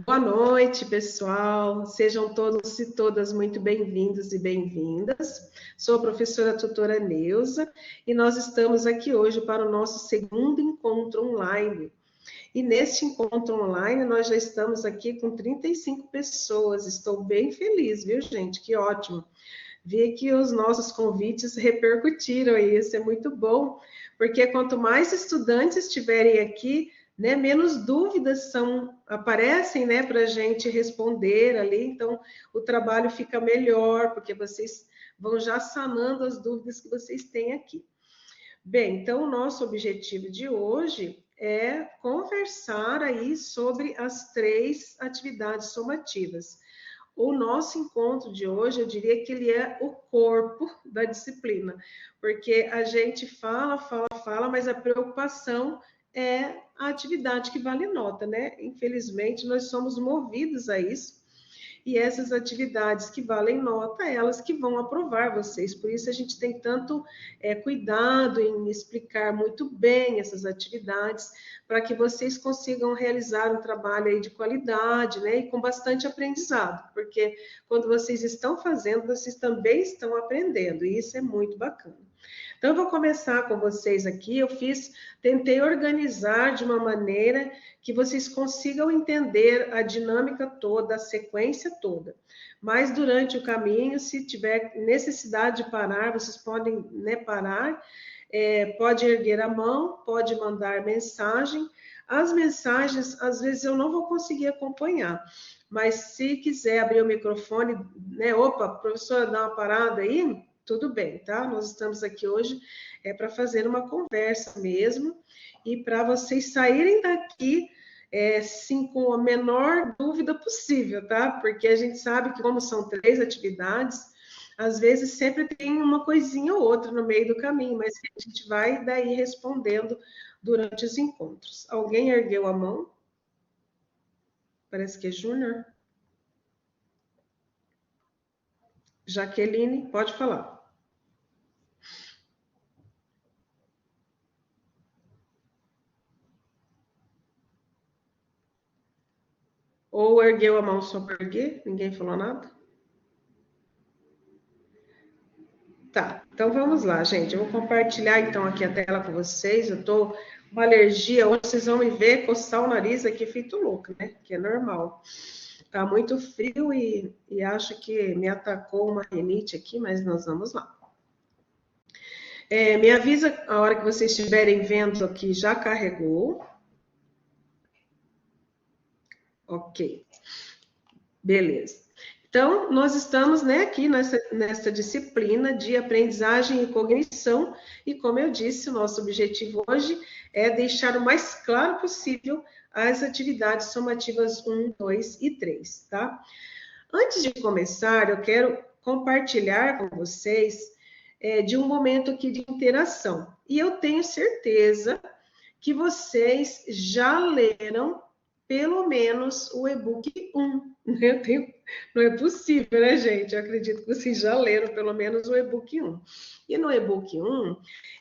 Boa noite, pessoal. Sejam todos e todas muito bem-vindos e bem-vindas. Sou a professora tutora Neuza e nós estamos aqui hoje para o nosso segundo encontro online. E neste encontro online, nós já estamos aqui com 35 pessoas. Estou bem feliz, viu, gente? Que ótimo. Vi que os nossos convites repercutiram e isso é muito bom, porque quanto mais estudantes estiverem aqui, né, menos dúvidas aparecem, né, para a gente responder ali, então o trabalho fica melhor, porque vocês vão já sanando as dúvidas que vocês têm aqui. Bem, então o nosso objetivo de hoje é conversar aí sobre as 3 atividades somativas. O nosso encontro de hoje, eu diria que ele é o corpo da disciplina, porque a gente fala, mas a preocupação é a atividade que vale nota, né? Infelizmente, nós somos movidos a isso, e essas atividades que valem nota, elas que vão aprovar vocês. Por isso a gente tem tanto cuidado em explicar muito bem essas atividades, para que vocês consigam realizar um trabalho aí de qualidade, né, e com bastante aprendizado, porque quando vocês estão fazendo, vocês também estão aprendendo, e isso é muito bacana. Então, eu vou começar com vocês aqui. Tentei organizar de uma maneira que vocês consigam entender a dinâmica toda, a sequência toda. Mas durante o caminho, se tiver necessidade de parar, vocês podem, né, parar, pode erguer a mão, pode mandar mensagem. As mensagens, às vezes, eu não vou conseguir acompanhar, mas se quiser abrir o microfone, né, opa, professora, dá uma parada aí, tudo bem, tá? Nós estamos aqui hoje para fazer uma conversa mesmo e para vocês saírem daqui sim, com a menor dúvida possível, tá? Porque a gente sabe que como são 3 atividades, às vezes sempre tem uma coisinha ou outra no meio do caminho, mas a gente vai daí respondendo durante os encontros. Alguém ergueu a mão? Parece que é Júnior. Jaqueline, pode falar. Ou ergueu a mão só para erguer? Ninguém falou nada? Tá, então vamos lá, gente. Eu vou compartilhar então aqui a tela com vocês. Eu tô com uma alergia, hoje vocês vão me ver coçar o nariz aqui feito louca, né? Que é normal. Tá muito frio e acho que me atacou uma rinite aqui, mas nós vamos lá. Me avisa a hora que vocês estiverem vendo aqui, já carregou. Ok. Beleza. Então, nós estamos, né, aqui nessa disciplina de aprendizagem e cognição, e como eu disse, o nosso objetivo hoje é deixar o mais claro possível as atividades somativas 1, 2 e 3, tá? Antes de começar, eu quero compartilhar com vocês de um momento aqui de interação. E eu tenho certeza que vocês já leram pelo menos o e-book 1. Não é possível, né, gente? Eu acredito que vocês já leram pelo menos o e-book 1. E no e-book 1,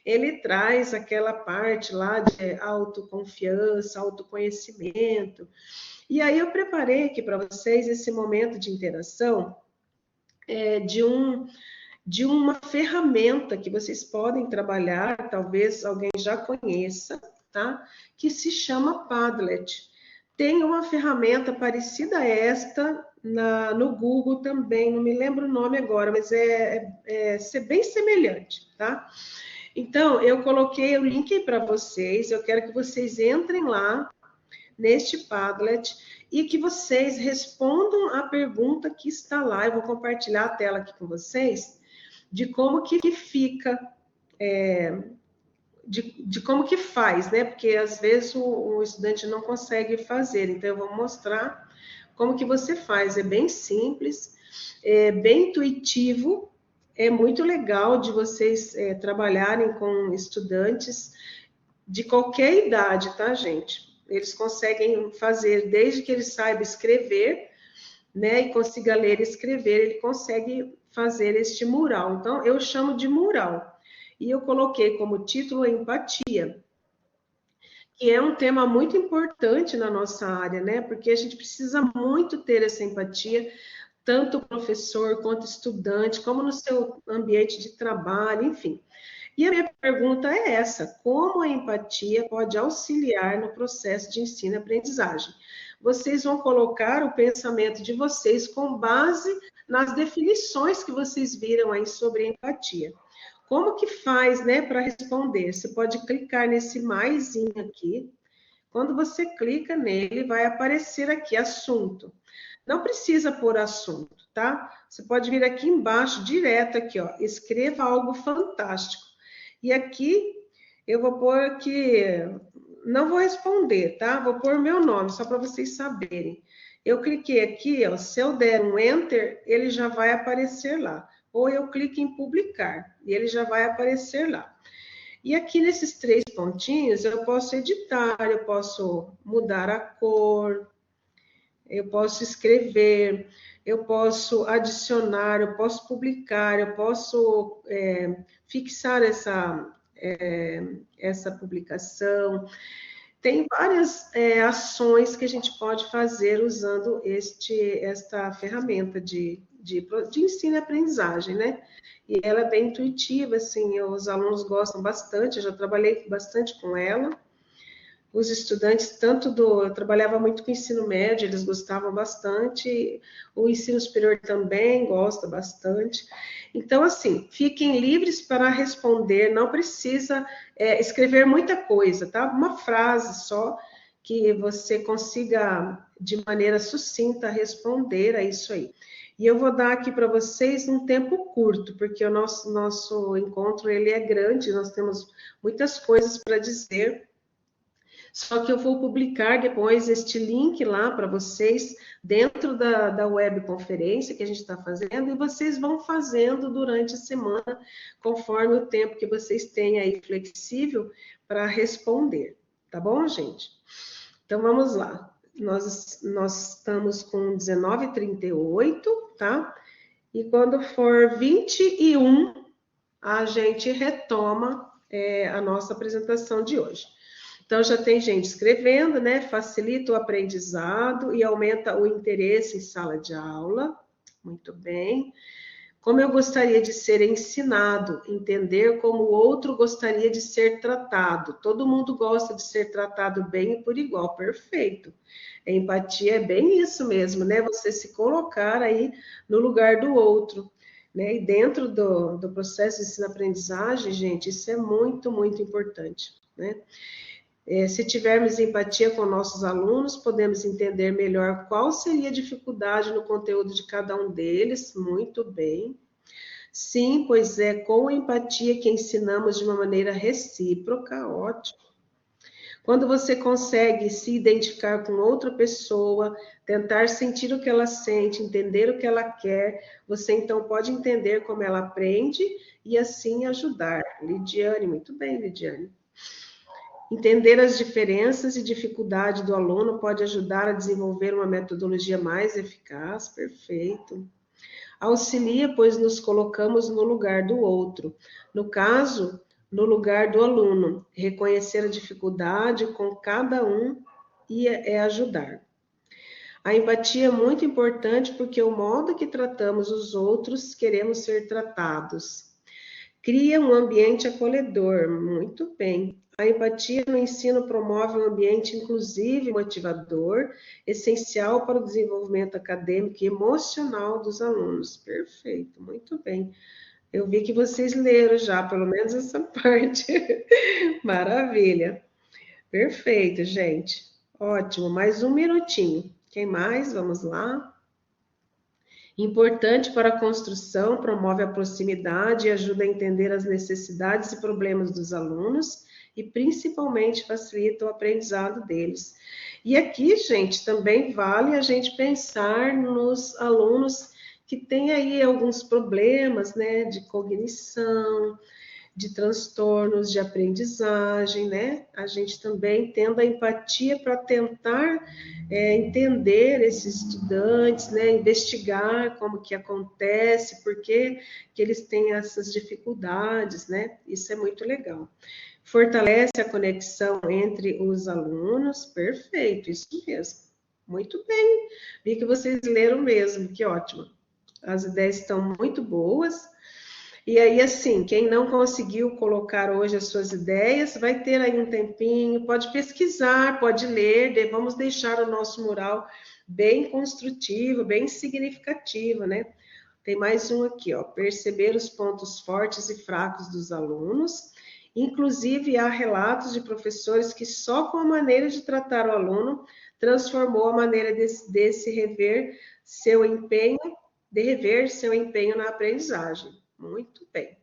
ele traz aquela parte lá de autoconfiança, autoconhecimento. E aí eu preparei aqui para vocês esse momento de interação de uma ferramenta que vocês podem trabalhar, talvez alguém já conheça, tá? Que se chama Padlet. Tem uma ferramenta parecida a esta no Google também, não me lembro o nome agora, mas é bem semelhante, tá? Então, eu coloquei o link para vocês, eu quero que vocês entrem lá neste Padlet e que vocês respondam a pergunta que está lá. Eu vou compartilhar a tela aqui com vocês, de como que fica, de como que faz, né? Porque às vezes o estudante não consegue fazer, então eu vou mostrar como que você faz. É bem simples, é bem intuitivo, é muito legal de vocês trabalharem com estudantes de qualquer idade, tá, gente? Eles conseguem fazer, desde que ele saiba escrever, né, e consiga ler e escrever, ele consegue fazer este mural. Então, eu chamo de mural. E eu coloquei como título empatia. que é um tema muito importante na nossa área, né? Porque a gente precisa muito ter essa empatia, tanto o professor quanto estudante, como no seu ambiente de trabalho, enfim. E a minha pergunta é essa: como a empatia pode auxiliar no processo de ensino e aprendizagem? Vocês vão colocar o pensamento de vocês com base nas definições que vocês viram aí sobre empatia. Como que faz, né, para responder? Você pode clicar nesse maisinho aqui. Quando você clica nele, vai aparecer aqui assunto. Não precisa pôr assunto, tá? Você pode vir aqui embaixo, direto aqui, ó. Escreva algo fantástico. E aqui eu vou pôr que não vou responder, tá? Vou pôr meu nome, só para vocês saberem. Eu cliquei aqui, ó. Se eu der um enter, ele já vai aparecer lá. Ou eu clico em publicar e ele já vai aparecer lá. E aqui nesses 3 pontinhos, eu posso editar, eu posso mudar a cor, eu posso escrever, eu posso adicionar, eu posso publicar, eu posso fixar essa publicação. Tem várias ações que a gente pode fazer usando esta ferramenta de ensino e aprendizagem, né? E ela é bem intuitiva, assim, os alunos gostam bastante, eu já trabalhei bastante com ela. Os estudantes, eu trabalhava muito com ensino médio, eles gostavam bastante, o ensino superior também gosta bastante. Então, assim, fiquem livres para responder, não precisa escrever muita coisa, tá? Uma frase só, que você consiga, de maneira sucinta, responder a isso aí. E eu vou dar aqui para vocês um tempo curto, porque o nosso encontro ele é grande, nós temos muitas coisas para dizer. Só que eu vou publicar depois este link lá para vocês dentro da webconferência que a gente está fazendo e vocês vão fazendo durante a semana, conforme o tempo que vocês têm aí flexível para responder. Tá bom, gente? Então vamos lá. Nós estamos com 19h38, tá? E quando for 21, a gente retoma a nossa apresentação de hoje. Então, já tem gente escrevendo, né? Facilita o aprendizado e aumenta o interesse em sala de aula. Muito bem. Como eu gostaria de ser ensinado, entender como o outro gostaria de ser tratado. Todo mundo gosta de ser tratado bem e por igual, perfeito. A empatia é bem isso mesmo, né? Você se colocar aí no lugar do outro. Né? E dentro do processo de ensino-aprendizagem, gente, isso é muito, muito importante, né? Se tivermos empatia com nossos alunos, podemos entender melhor qual seria a dificuldade no conteúdo de cada um deles. Muito bem. Sim, pois é com empatia que ensinamos de uma maneira recíproca. Ótimo. Quando você consegue se identificar com outra pessoa, tentar sentir o que ela sente, entender o que ela quer, você então pode entender como ela aprende e assim ajudar. Lidiane, muito bem, Lidiane. Entender as diferenças e dificuldades do aluno pode ajudar a desenvolver uma metodologia mais eficaz, perfeito. Auxilia, pois nos colocamos no lugar do outro. No caso, no lugar do aluno. Reconhecer a dificuldade com cada um e ajudar. A empatia é muito importante porque o modo que tratamos os outros, queremos ser tratados. Cria um ambiente acolhedor, muito bem. A empatia no ensino promove um ambiente inclusivo e motivador, essencial para o desenvolvimento acadêmico e emocional dos alunos. Perfeito, muito bem. Eu vi que vocês leram já, pelo menos essa parte. Maravilha. Perfeito, gente. Ótimo, mais um minutinho. Quem mais? Vamos lá. Importante para a construção, promove a proximidade e ajuda a entender as necessidades e problemas dos alunos e principalmente facilita o aprendizado deles. E aqui, gente, também vale a gente pensar nos alunos que têm aí alguns problemas, né, de cognição, de transtornos de aprendizagem, né? A gente também tendo a empatia para tentar entender esses estudantes, né? Investigar como que acontece, por que eles têm essas dificuldades, né? Isso é muito legal. fortalece a conexão entre os alunos. Perfeito, isso mesmo. Muito bem. Vi que vocês leram mesmo, que ótimo. As ideias estão muito boas. E aí, assim, quem não conseguiu colocar hoje as suas ideias, vai ter aí um tempinho, pode pesquisar, pode ler, vamos deixar o nosso mural bem construtivo, bem significativo, né? Tem mais um aqui, ó, perceber os pontos fortes e fracos dos alunos. Inclusive, há relatos de professores que só com a maneira de tratar o aluno transformou a maneira de rever seu empenho na aprendizagem. Muito bem.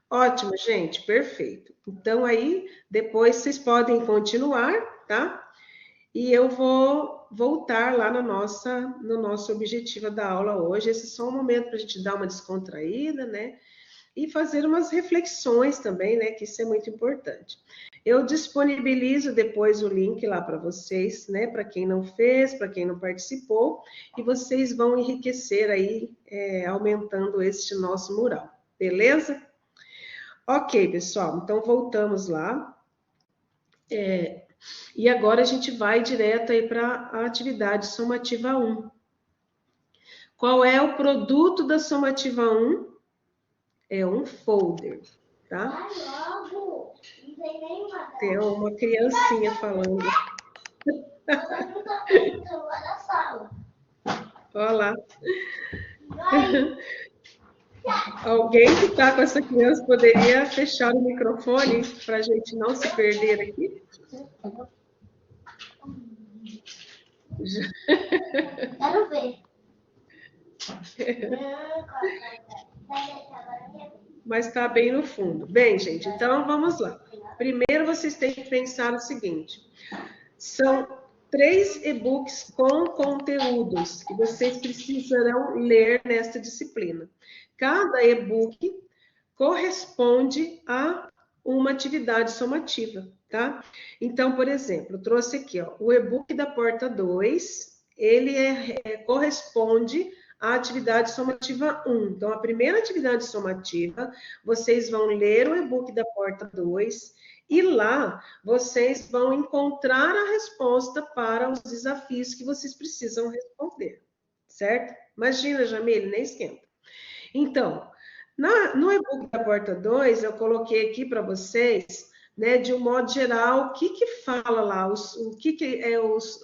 Ótimo, gente, perfeito. Então, aí, depois vocês podem continuar, tá? E eu vou voltar lá no nosso objetivo da aula hoje. Esse é só um momento para a gente dar uma descontraída, né? E fazer umas reflexões também, né? Que isso é muito importante. Eu disponibilizo depois o link lá para vocês, né? Para quem não fez, para quem não participou, e vocês vão enriquecer aí, aumentando este nosso mural, beleza? Ok, pessoal, então voltamos lá. E agora a gente vai direto aí para a atividade somativa 1. Qual é o produto da somativa 1? É um folder, tá? Tem uma criancinha falando. Olha lá. Alguém que está com essa criança poderia fechar o microfone para a gente não se perder aqui? Quero ver. Mas está bem no fundo. Bem, gente, então vamos lá. Primeiro vocês têm que pensar o seguinte: são 3 e-books com conteúdos que vocês precisarão ler nesta disciplina. Cada e-book corresponde a uma atividade somativa, tá? Então, por exemplo, eu trouxe aqui, ó, o e-book da porta 2, ele corresponde à atividade somativa 1. Então, a primeira atividade somativa, vocês vão ler o e-book da porta 2 e lá vocês vão encontrar a resposta para os desafios que vocês precisam responder, certo? Imagina, Jamile, nem esquenta. Então, no e-book da porta 2, eu coloquei aqui para vocês, né, de um modo geral, o que fala lá, os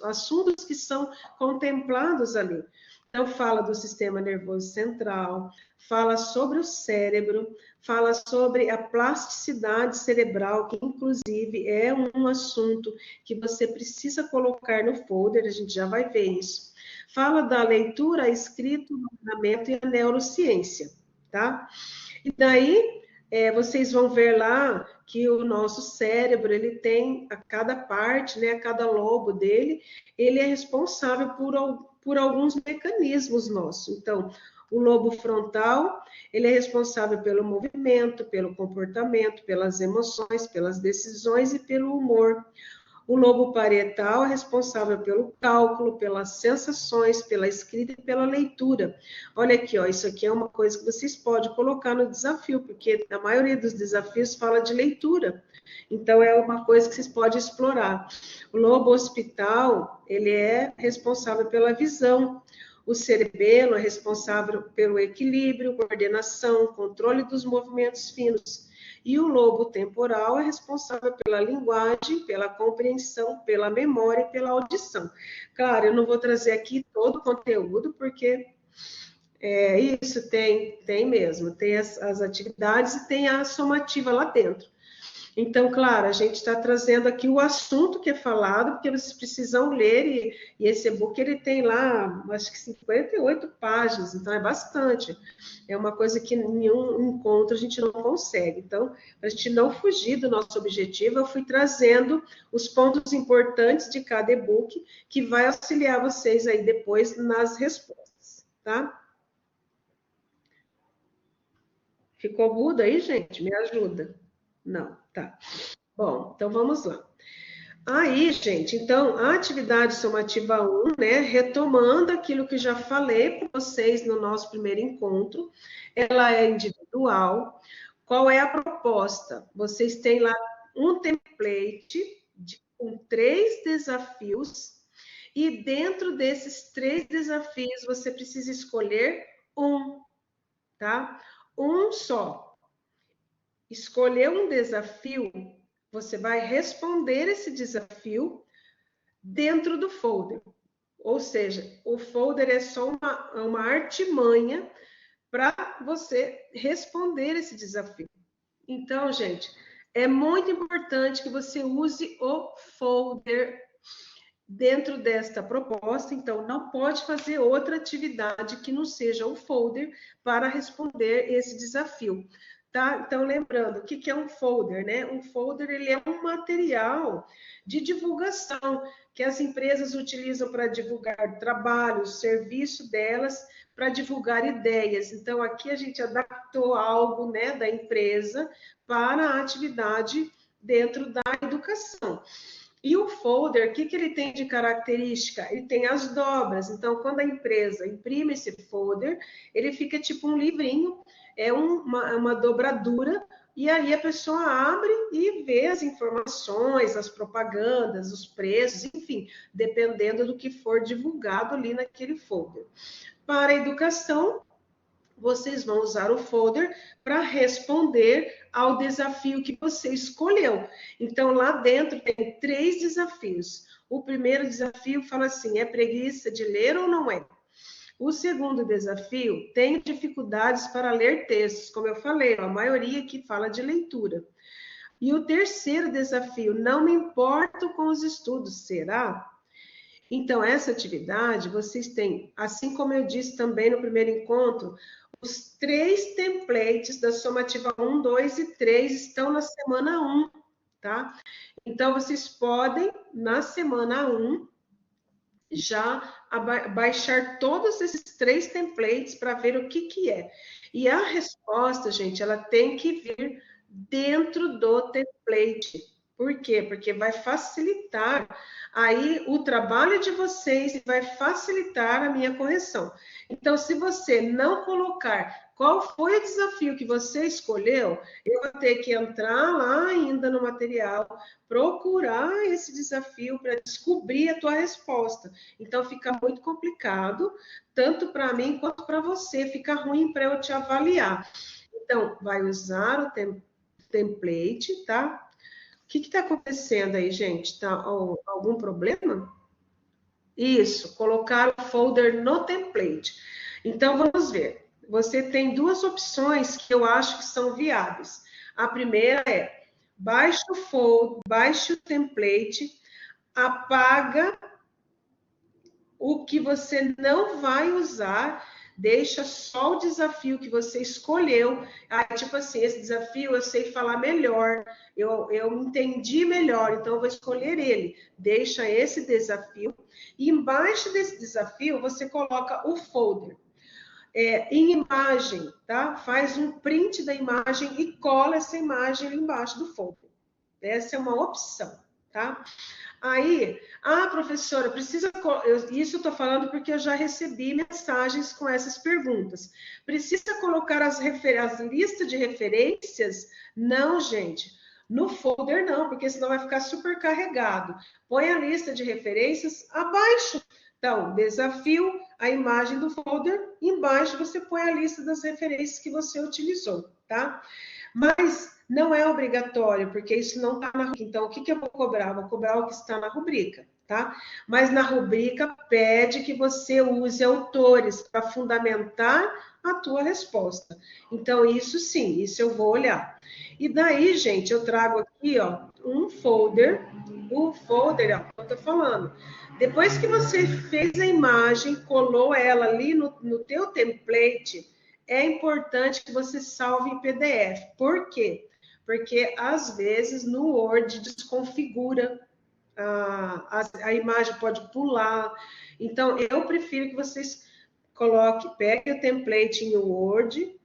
assuntos que são contemplados ali. Então, fala do sistema nervoso central, fala sobre o cérebro, fala sobre a plasticidade cerebral, que inclusive é um assunto que você precisa colocar no folder, a gente já vai ver isso. Fala da leitura, a escrita, o treinamento e a neurociência, tá? E daí, vocês vão ver lá que o nosso cérebro, ele tem a cada parte, né, a cada lobo dele, ele é responsável por alguns mecanismos nossos. Então, o lobo frontal, ele é responsável pelo movimento, pelo comportamento, pelas emoções, pelas decisões e pelo humor. O lobo parietal é responsável pelo cálculo, pelas sensações, pela escrita e pela leitura. Olha aqui, ó, isso aqui é uma coisa que vocês podem colocar no desafio, porque a maioria dos desafios fala de leitura. Então, é uma coisa que vocês podem explorar. O lobo occipital, ele é responsável pela visão. O cerebelo é responsável pelo equilíbrio, coordenação, controle dos movimentos finos. E o lobo temporal é responsável pela linguagem, pela compreensão, pela memória e pela audição. Claro, eu não vou trazer aqui todo o conteúdo, porque isso tem mesmo, tem as atividades e tem a somativa lá dentro. Então, claro, a gente está trazendo aqui o assunto que é falado, porque vocês precisam ler, e esse e-book ele tem lá, acho que 58 páginas, então é bastante. É uma coisa que em nenhum encontro a gente não consegue. Então, para a gente não fugir do nosso objetivo, eu fui trazendo os pontos importantes de cada e-book, que vai auxiliar vocês aí depois nas respostas, tá? Ficou mudo aí, gente? Me ajuda. Não, tá. Bom, então vamos lá. Aí, gente, então, a atividade somativa 1, né, retomando aquilo que já falei para vocês no nosso primeiro encontro, ela é individual. Qual é a proposta? Vocês têm lá um template com 3 desafios, e dentro desses 3 desafios, você precisa escolher um, tá? Um só. Escolher um desafio, você vai responder esse desafio dentro do folder. Ou seja, o folder é só uma artimanha para você responder esse desafio. Então, gente, é muito importante que você use o folder dentro desta proposta. Então, não pode fazer outra atividade que não seja o folder para responder esse desafio. Tá? Então, lembrando, o que é um folder, né? Um folder, ele é um material de divulgação que as empresas utilizam para divulgar trabalhos, serviço delas, para divulgar ideias. Então, aqui a gente adaptou algo, né, da empresa para a atividade dentro da educação. E o folder, o que ele tem de característica? Ele tem as dobras. Então, quando a empresa imprime esse folder, ele fica tipo um livrinho, é uma dobradura, e aí a pessoa abre e vê as informações, as propagandas, os preços, enfim, dependendo do que for divulgado ali naquele folder. Para a educação, vocês vão usar o folder para responder ao desafio que você escolheu. Então, lá dentro tem 3 desafios. O primeiro desafio fala assim, é preguiça de ler ou não é? O segundo desafio, tenho dificuldades para ler textos, como eu falei, a maioria aqui fala de leitura. E o terceiro desafio, não me importo com os estudos, será? Então, essa atividade, vocês têm, assim como eu disse também no primeiro encontro, os 3 templates da somativa 1, 2 e 3 estão na semana 1, tá? Então, vocês podem, na semana 1, já baixar todos esses 3 templates para ver o que é. E a resposta, gente, ela tem que vir dentro do template. Por quê? Porque vai facilitar aí o trabalho de vocês e vai facilitar a minha correção. Então, se você não colocar qual foi o desafio que você escolheu, eu vou ter que entrar lá ainda no material, procurar esse desafio para descobrir a tua resposta. Então, fica muito complicado, tanto para mim quanto para você, fica ruim para eu te avaliar. Então, vai usar o template, tá? O que está acontecendo aí, gente? Tá algum problema? Isso, colocar o folder no template. Então, vamos ver. Você tem 2 opções que eu acho que são viáveis. A primeira é, baixe o folder, baixe o template, apaga o que você não vai usar, deixa só o desafio que você escolheu. Aí, tipo assim, esse desafio eu sei falar melhor, eu entendi melhor, então eu vou escolher ele. Deixa esse desafio. E embaixo desse desafio, você coloca o folder. Em imagem, tá? Faz um print da imagem e cola essa imagem ali embaixo do folder. Essa é uma opção, tá? Aí, professora, precisa. Isso eu estou falando porque eu já recebi mensagens com essas perguntas. Precisa colocar as listas de referências? Não, gente. No folder, não, porque senão vai ficar supercarregado. Põe a lista de referências abaixo. Então, desafio, a imagem do folder, embaixo você põe a lista das referências que você utilizou, tá? Mas não é obrigatório, porque isso não está na rubrica. Então, o que eu vou cobrar? Vou cobrar o que está na rubrica, tá? Mas na rubrica pede que você use autores para fundamentar a tua resposta. Então, isso sim, isso eu vou olhar. E daí, gente, eu trago aqui, ó, um folder. O folder, ó, eu tô falando. Depois que você fez a imagem, colou ela ali no teu template, é importante que você salve em PDF. Por quê? Porque, às vezes, no Word desconfigura, a imagem pode pular. Então, eu prefiro que vocês peguem o template em Word,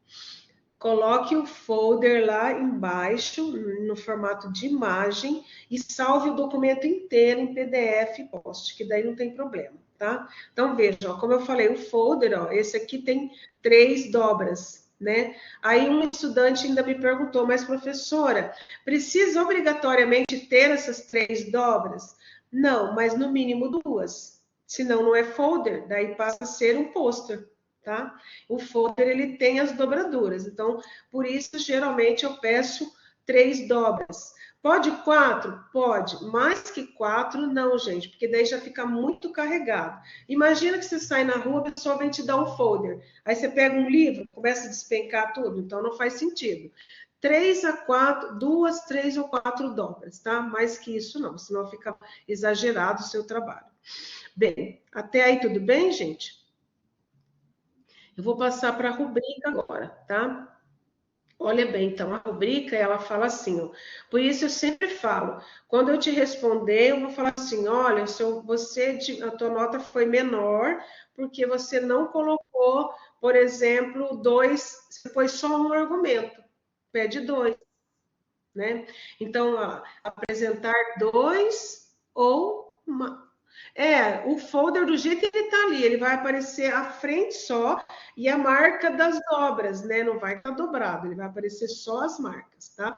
coloque o folder lá embaixo, no formato de imagem, e salve o documento inteiro em PDF e poste, que daí não tem problema, tá? Então, vejam, como eu falei, o folder, ó, esse aqui tem 3 dobras, né? Aí um estudante ainda me perguntou, mas professora, precisa obrigatoriamente ter essas 3 dobras? Não, mas no mínimo 2. Senão não é folder, daí passa a ser um pôster, tá? O folder, ele tem as dobraduras, então, por isso, geralmente, eu peço 3 dobras. Pode 4? Pode. Mais que 4, não, gente, porque daí já fica muito carregado. Imagina que você sai na rua, a pessoa vem te dar um folder. Aí você pega um livro, começa a despencar tudo, então não faz sentido. 3 a 4, 2, 3 ou 4 dobras, tá? Mais que isso não, senão fica exagerado o seu trabalho. Bem, até aí tudo bem, gente? Eu vou passar para a rubrica agora, tá? Olha bem, então a rubrica ela fala assim, ó, por isso eu sempre falo, quando eu te responder, eu vou falar assim, olha, a tua nota foi menor porque você não colocou, por exemplo, 2, foi só um argumento, pede 2, né? Então, ó, apresentar 2 ou o folder do jeito que ele está ali, ele vai aparecer a frente só e a marca das dobras, né? Não vai estar dobrado, ele vai aparecer só as marcas, tá?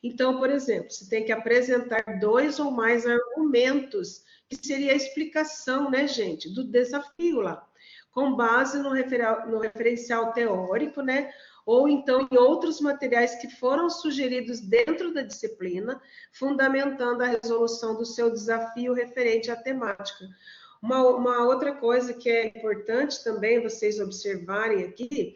Então, por exemplo, você tem que apresentar 2 ou mais argumentos, que seria a explicação, né, gente, do desafio lá, com base no referencial teórico, né? Ou então em outros materiais que foram sugeridos dentro da disciplina, fundamentando a resolução do seu desafio referente à temática. Uma outra coisa que é importante também vocês observarem aqui,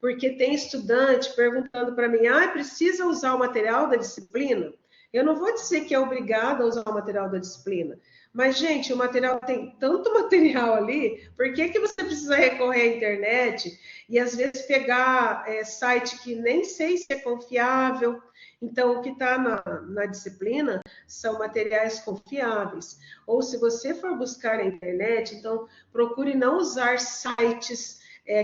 porque tem estudante perguntando para mim, precisa usar o material da disciplina? Eu não vou dizer que é obrigado a usar o material da disciplina, mas, gente, o material tem tanto material ali, por que você precisa recorrer à internet e, às vezes, pegar site que nem sei se é confiável? Então, o que está na disciplina são materiais confiáveis. Ou, se você for buscar na internet, então, procure não usar sites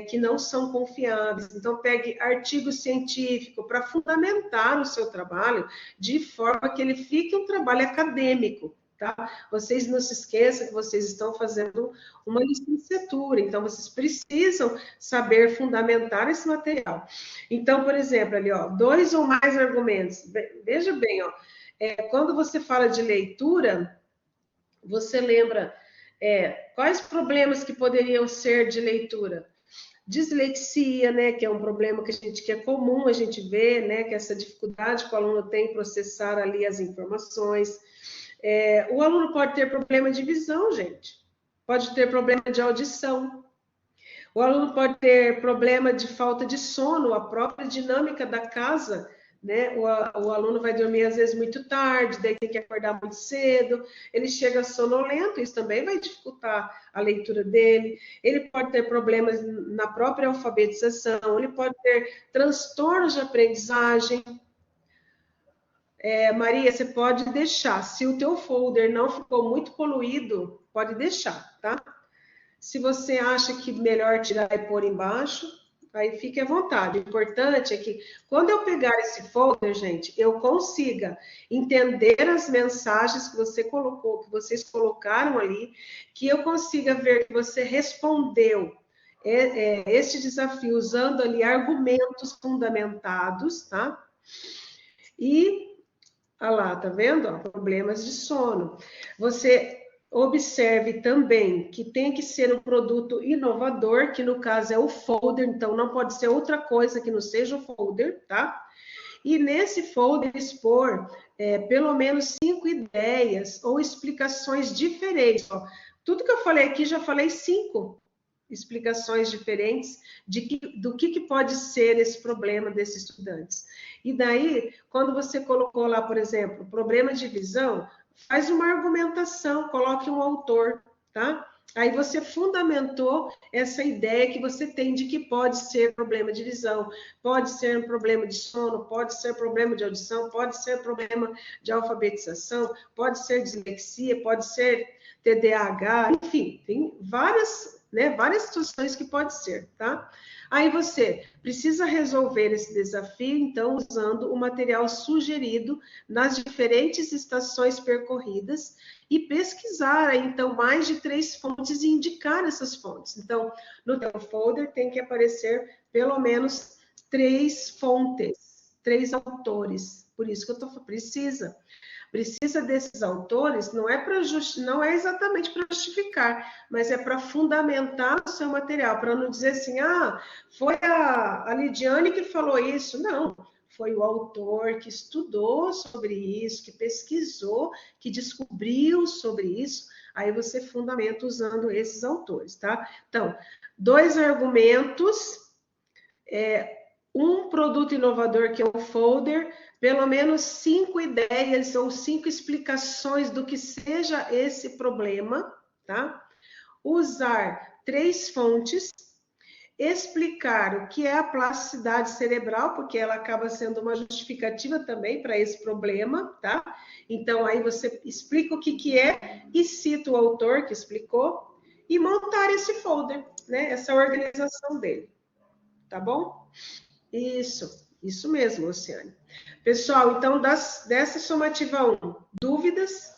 que não são confiáveis. Então, pegue artigo científico para fundamentar o seu trabalho de forma que ele fique um trabalho acadêmico. Tá? Vocês não se esqueçam que vocês estão fazendo uma licenciatura, então vocês precisam saber fundamentar esse material. Então, por exemplo, ali, ó, 2 ou mais argumentos. Veja bem, ó, quando você fala de leitura, você lembra quais problemas que poderiam ser de leitura? Dislexia, né, que é um problema que é comum a gente ver, né, que é essa dificuldade que o aluno tem em processar ali as informações. O aluno pode ter problema de visão, gente. Pode ter problema de audição. O aluno pode ter problema de falta de sono, a própria dinâmica da casa, né? O aluno vai dormir às vezes muito tarde, daí tem que acordar muito cedo, ele chega sonolento, isso também vai dificultar a leitura dele. Ele pode ter problemas na própria alfabetização, ele pode ter transtornos de aprendizagem. Maria, você pode deixar. Se o teu folder não ficou muito poluído, pode deixar, tá? Se você acha que melhor tirar e pôr embaixo, aí fique à vontade. O importante é que quando eu pegar esse folder, gente, eu consiga entender as mensagens que você colocou, que vocês colocaram ali, que eu consiga ver que você respondeu este desafio usando ali argumentos fundamentados, tá? E lá, tá vendo? Ó, problemas de sono. Você observe também que tem que ser um produto inovador, que no caso é o folder, então não pode ser outra coisa que não seja o folder, tá? E nesse folder expor pelo menos 5 ideias ou explicações diferentes. Ó. Tudo que eu falei aqui, já falei 5 explicações diferentes do que pode ser esse problema desses estudantes. E daí, quando você colocou lá, por exemplo, problema de visão, faz uma argumentação, coloque um autor, tá? Aí você fundamentou essa ideia que você tem de que pode ser problema de visão, pode ser um problema de sono, pode ser problema de audição, pode ser problema de alfabetização, pode ser dislexia, pode ser TDAH, enfim, tem várias situações que pode ser, tá? Aí você precisa resolver esse desafio, então, usando o material sugerido nas diferentes estações percorridas e pesquisar, então, mais de 3 fontes e indicar essas fontes. Então, no teu folder tem que aparecer pelo menos 3 fontes, 3 autores. Por isso que eu tô falando, precisa desses autores, não é exatamente para justificar, mas é para fundamentar o seu material, para não dizer assim, foi a Lidiane que falou isso. Não, foi o autor que estudou sobre isso, que pesquisou, que descobriu sobre isso. Aí você fundamenta usando esses autores, tá? Então, 2 argumentos, um produto inovador que é o folder, pelo menos 5 ideias ou 5 explicações do que seja esse problema, tá? Usar 3 fontes, explicar o que é a plasticidade cerebral, porque ela acaba sendo uma justificativa também para esse problema, tá? Então, aí você explica o que é e cita o autor que explicou e montar esse folder, né? Essa organização dele, tá bom? Isso mesmo, Luciane. Pessoal, então, dessa somativa 1, dúvidas?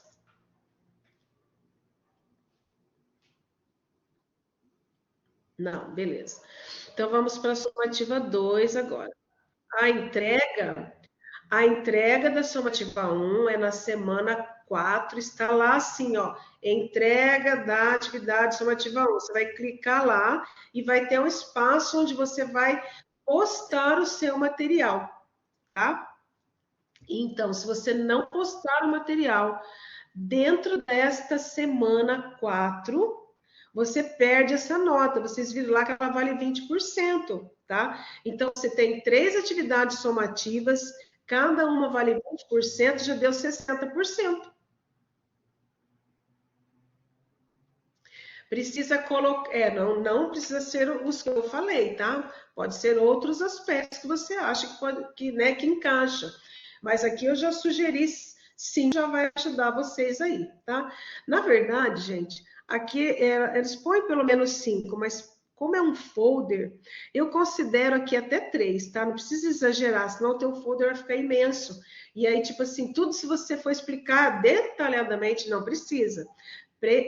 Não, beleza. Então, vamos para a somativa 2 agora. A entrega da somativa 1 é na semana 4, está lá assim, ó, entrega da atividade somativa 1. Você vai clicar lá e vai ter um espaço onde você vai postar o seu material, tá? Então, se você não postar o material dentro desta semana 4, você perde essa nota. Vocês viram lá que ela vale 20%, tá? Então, você tem 3 atividades somativas, cada uma vale 20%, já deu 60%. Precisa colocar, não precisa ser os que eu falei, tá? Pode ser outros aspectos que você acha que encaixa. Mas aqui eu já sugeri, sim, já vai ajudar vocês aí, tá? Na verdade, gente, aqui eles põem pelo menos 5, mas como é um folder, eu considero aqui até 3, tá? Não precisa exagerar, senão o teu folder vai ficar imenso. E aí, tipo assim, tudo se você for explicar detalhadamente, não precisa.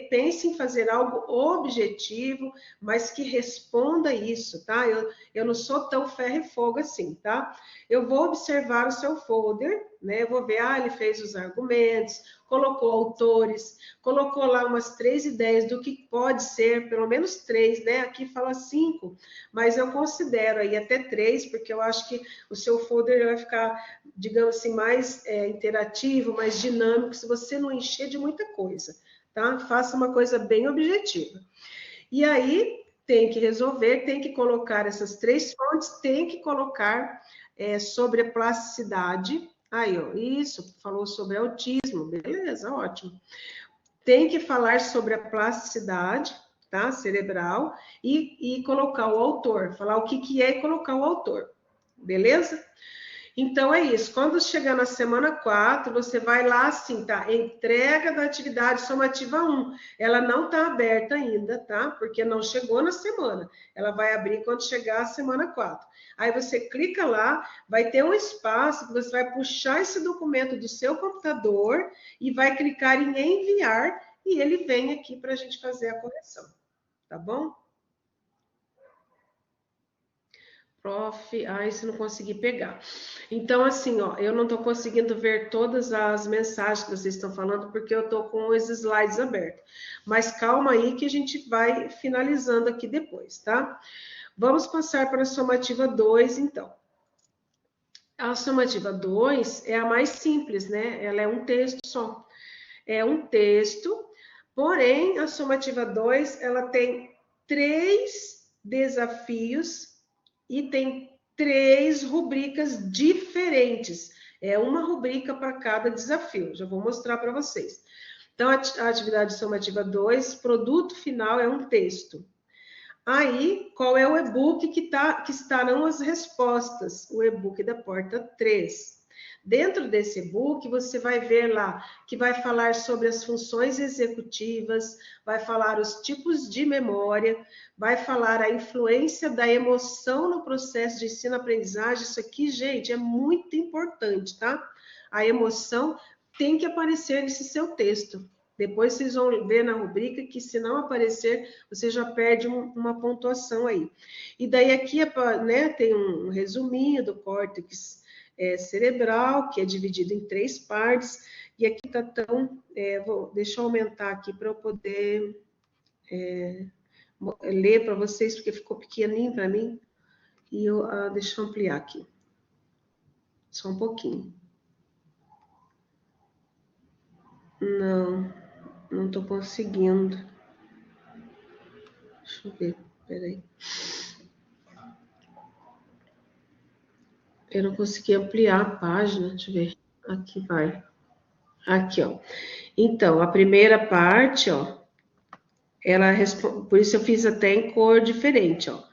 Pense em fazer algo objetivo, mas que responda isso, tá? Eu não sou tão ferro e fogo assim, tá? Eu vou observar o seu folder, né? Eu vou ver, ele fez os argumentos, colocou autores, colocou lá umas 3 ideias do que pode ser, pelo menos 3, né? Aqui fala 5, mas eu considero aí até 3, porque eu acho que o seu folder vai ficar, digamos assim, mais interativo, mais dinâmico, se você não encher de muita coisa. Tá? Faça uma coisa bem objetiva. E aí, tem que resolver, tem que colocar essas 3 fontes, tem que colocar sobre a plasticidade. Aí, ó, isso, falou sobre autismo, beleza, ótimo. Tem que falar sobre a plasticidade, tá? Cerebral, e colocar o autor, falar o que é e colocar o autor, beleza? Então, é isso. Quando chegar na semana 4, você vai lá assim, tá? Entrega da atividade somativa 1. Ela não tá aberta ainda, tá? Porque não chegou na semana. Ela vai abrir quando chegar a semana 4. Aí você clica lá, vai ter um espaço que você vai puxar esse documento do seu computador e vai clicar em enviar e ele vem aqui para a gente fazer a correção. Tá bom? Prof, se não consegui pegar. Então, assim, ó, eu não estou conseguindo ver todas as mensagens que vocês estão falando, porque eu estou com os slides abertos. Mas calma aí que a gente vai finalizando aqui depois, tá? Vamos passar para a somativa 2, então. A somativa 2 é a mais simples, né? Ela é um texto só. É um texto, porém, a somativa 2, ela tem 3 desafios e tem 3 rubricas diferentes. É uma rubrica para cada desafio. Já vou mostrar para vocês. Então, a atividade somativa 2, produto final é um texto. Aí, qual é o e-book que estarão as respostas? O e-book da porta 3. Dentro desse e-book, você vai ver lá que vai falar sobre as funções executivas, vai falar os tipos de memória, vai falar a influência da emoção no processo de ensino-aprendizagem. Isso aqui, gente, é muito importante, tá? A emoção tem que aparecer nesse seu texto, Depois vocês vão ver na rubrica que, se não aparecer, você já perde uma pontuação aí. E daí aqui, né, tem um resuminho do córtex cerebral, que é dividido em 3 partes. E aqui está deixa eu aumentar aqui para eu poder ler para vocês, porque ficou pequenininho para mim. E deixa eu ampliar aqui. Só um pouquinho. Não estou conseguindo. Deixa eu ver, peraí. Eu não consegui ampliar a página, deixa eu ver. Aqui vai. Aqui, ó. Então, a primeira parte, ó, por isso eu fiz até em cor diferente, ó.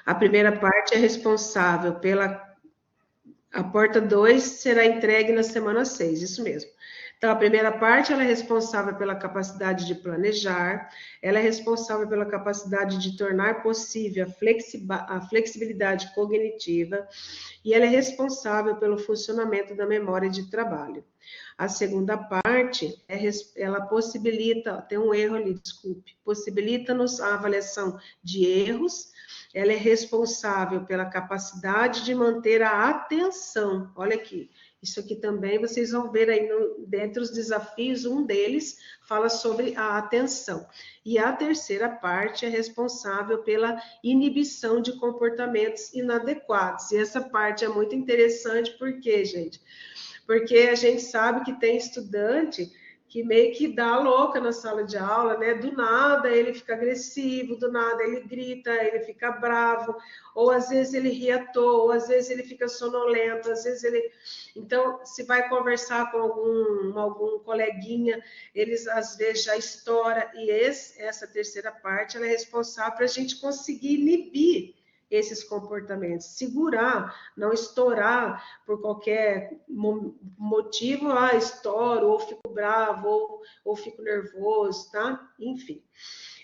A primeira parte é responsável a porta 2 será entregue na semana 6, isso mesmo. Então, a primeira parte, ela é responsável pela capacidade de planejar, ela é responsável pela capacidade de tornar possível a flexibilidade cognitiva e ela é responsável pelo funcionamento da memória de trabalho. A segunda parte, ela possibilita, tem um erro ali, desculpe, possibilita-nos a avaliação de erros. Ela é responsável pela capacidade de manter a atenção. Olha aqui, isso aqui também vocês vão ver aí dentre os desafios, um deles fala sobre a atenção. E a terceira parte é responsável pela inibição de comportamentos inadequados. E essa parte é muito interessante, por quê, gente? Porque a gente sabe que tem estudante que meio que dá louca na sala de aula, né? Do nada ele fica agressivo, do nada ele grita, ele fica bravo, ou às vezes ele ri à toa, ou às vezes ele fica sonolento, às vezes ele... Então, se vai conversar com algum coleguinha, eles às vezes já estoura, e essa terceira parte, ela é responsável para a gente conseguir inibir esses comportamentos, segurar, não estourar por qualquer motivo, estouro, ou fico bravo, ou fico nervoso, tá? Enfim.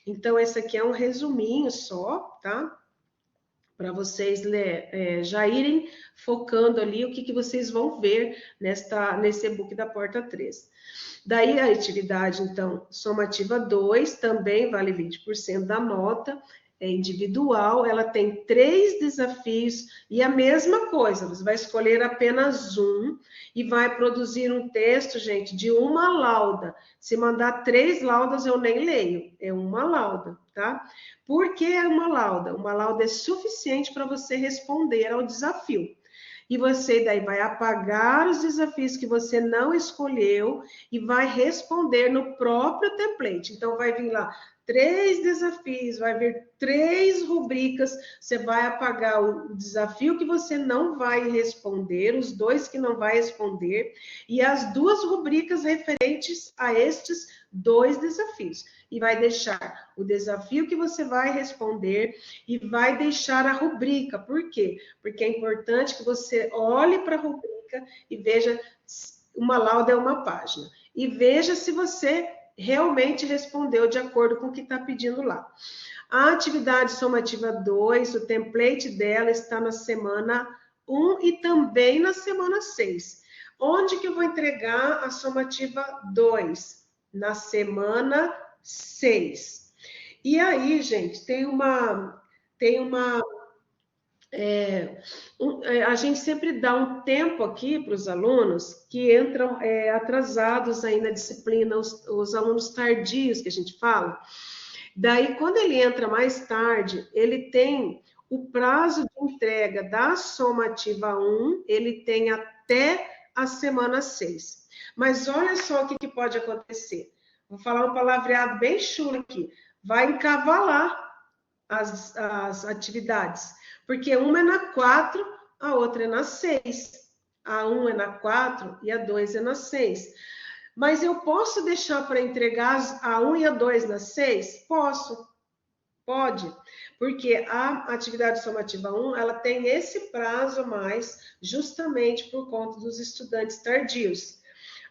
Então, esse aqui é um resuminho só, tá? Para vocês já irem focando ali o que vocês vão ver nesse e-book da Porta 3. Daí a atividade, então, somativa 2, também vale 20% da nota, é individual, ela tem 3 desafios e a mesma coisa, você vai escolher apenas um e vai produzir um texto, gente, de uma lauda. Se mandar 3 laudas, eu nem leio, é uma lauda, tá? Por que é uma lauda? Uma lauda é suficiente para você responder ao desafio. E você daí vai apagar os desafios que você não escolheu e vai responder no próprio template. Então, vai vir lá 3 desafios, vai vir 3 rubricas, você vai apagar o desafio que você não vai responder, os 2 que não vai responder, e as 2 rubricas referentes a estes 2 desafios. E vai deixar o desafio que você vai responder e vai deixar a rubrica. Por quê? Porque é importante que você olhe para a rubrica e veja, uma lauda é uma página, e veja se você realmente respondeu de acordo com o que está pedindo lá. A atividade somativa 2, o template dela está na semana 1 e também na semana 6. Onde que eu vou entregar a somativa 2? Na semana 6. E aí, gente, a gente sempre dá um tempo aqui para os alunos que entram atrasados aí na disciplina, os alunos tardios que a gente fala. Daí, quando ele entra mais tarde, ele tem o prazo de entrega da somativa 1, ele tem até a semana 6. Mas olha só o que pode acontecer. Vou falar um palavreado bem chulo aqui. Vai encavalar as atividades. Porque uma é na 4, a outra é na 6. A 1 é na 4 e a 2 é na 6. Mas eu posso deixar para entregar a 1 e a 2 na 6? Posso. Pode. Porque a atividade somativa 1, ela tem esse prazo a mais, justamente por conta dos estudantes tardios.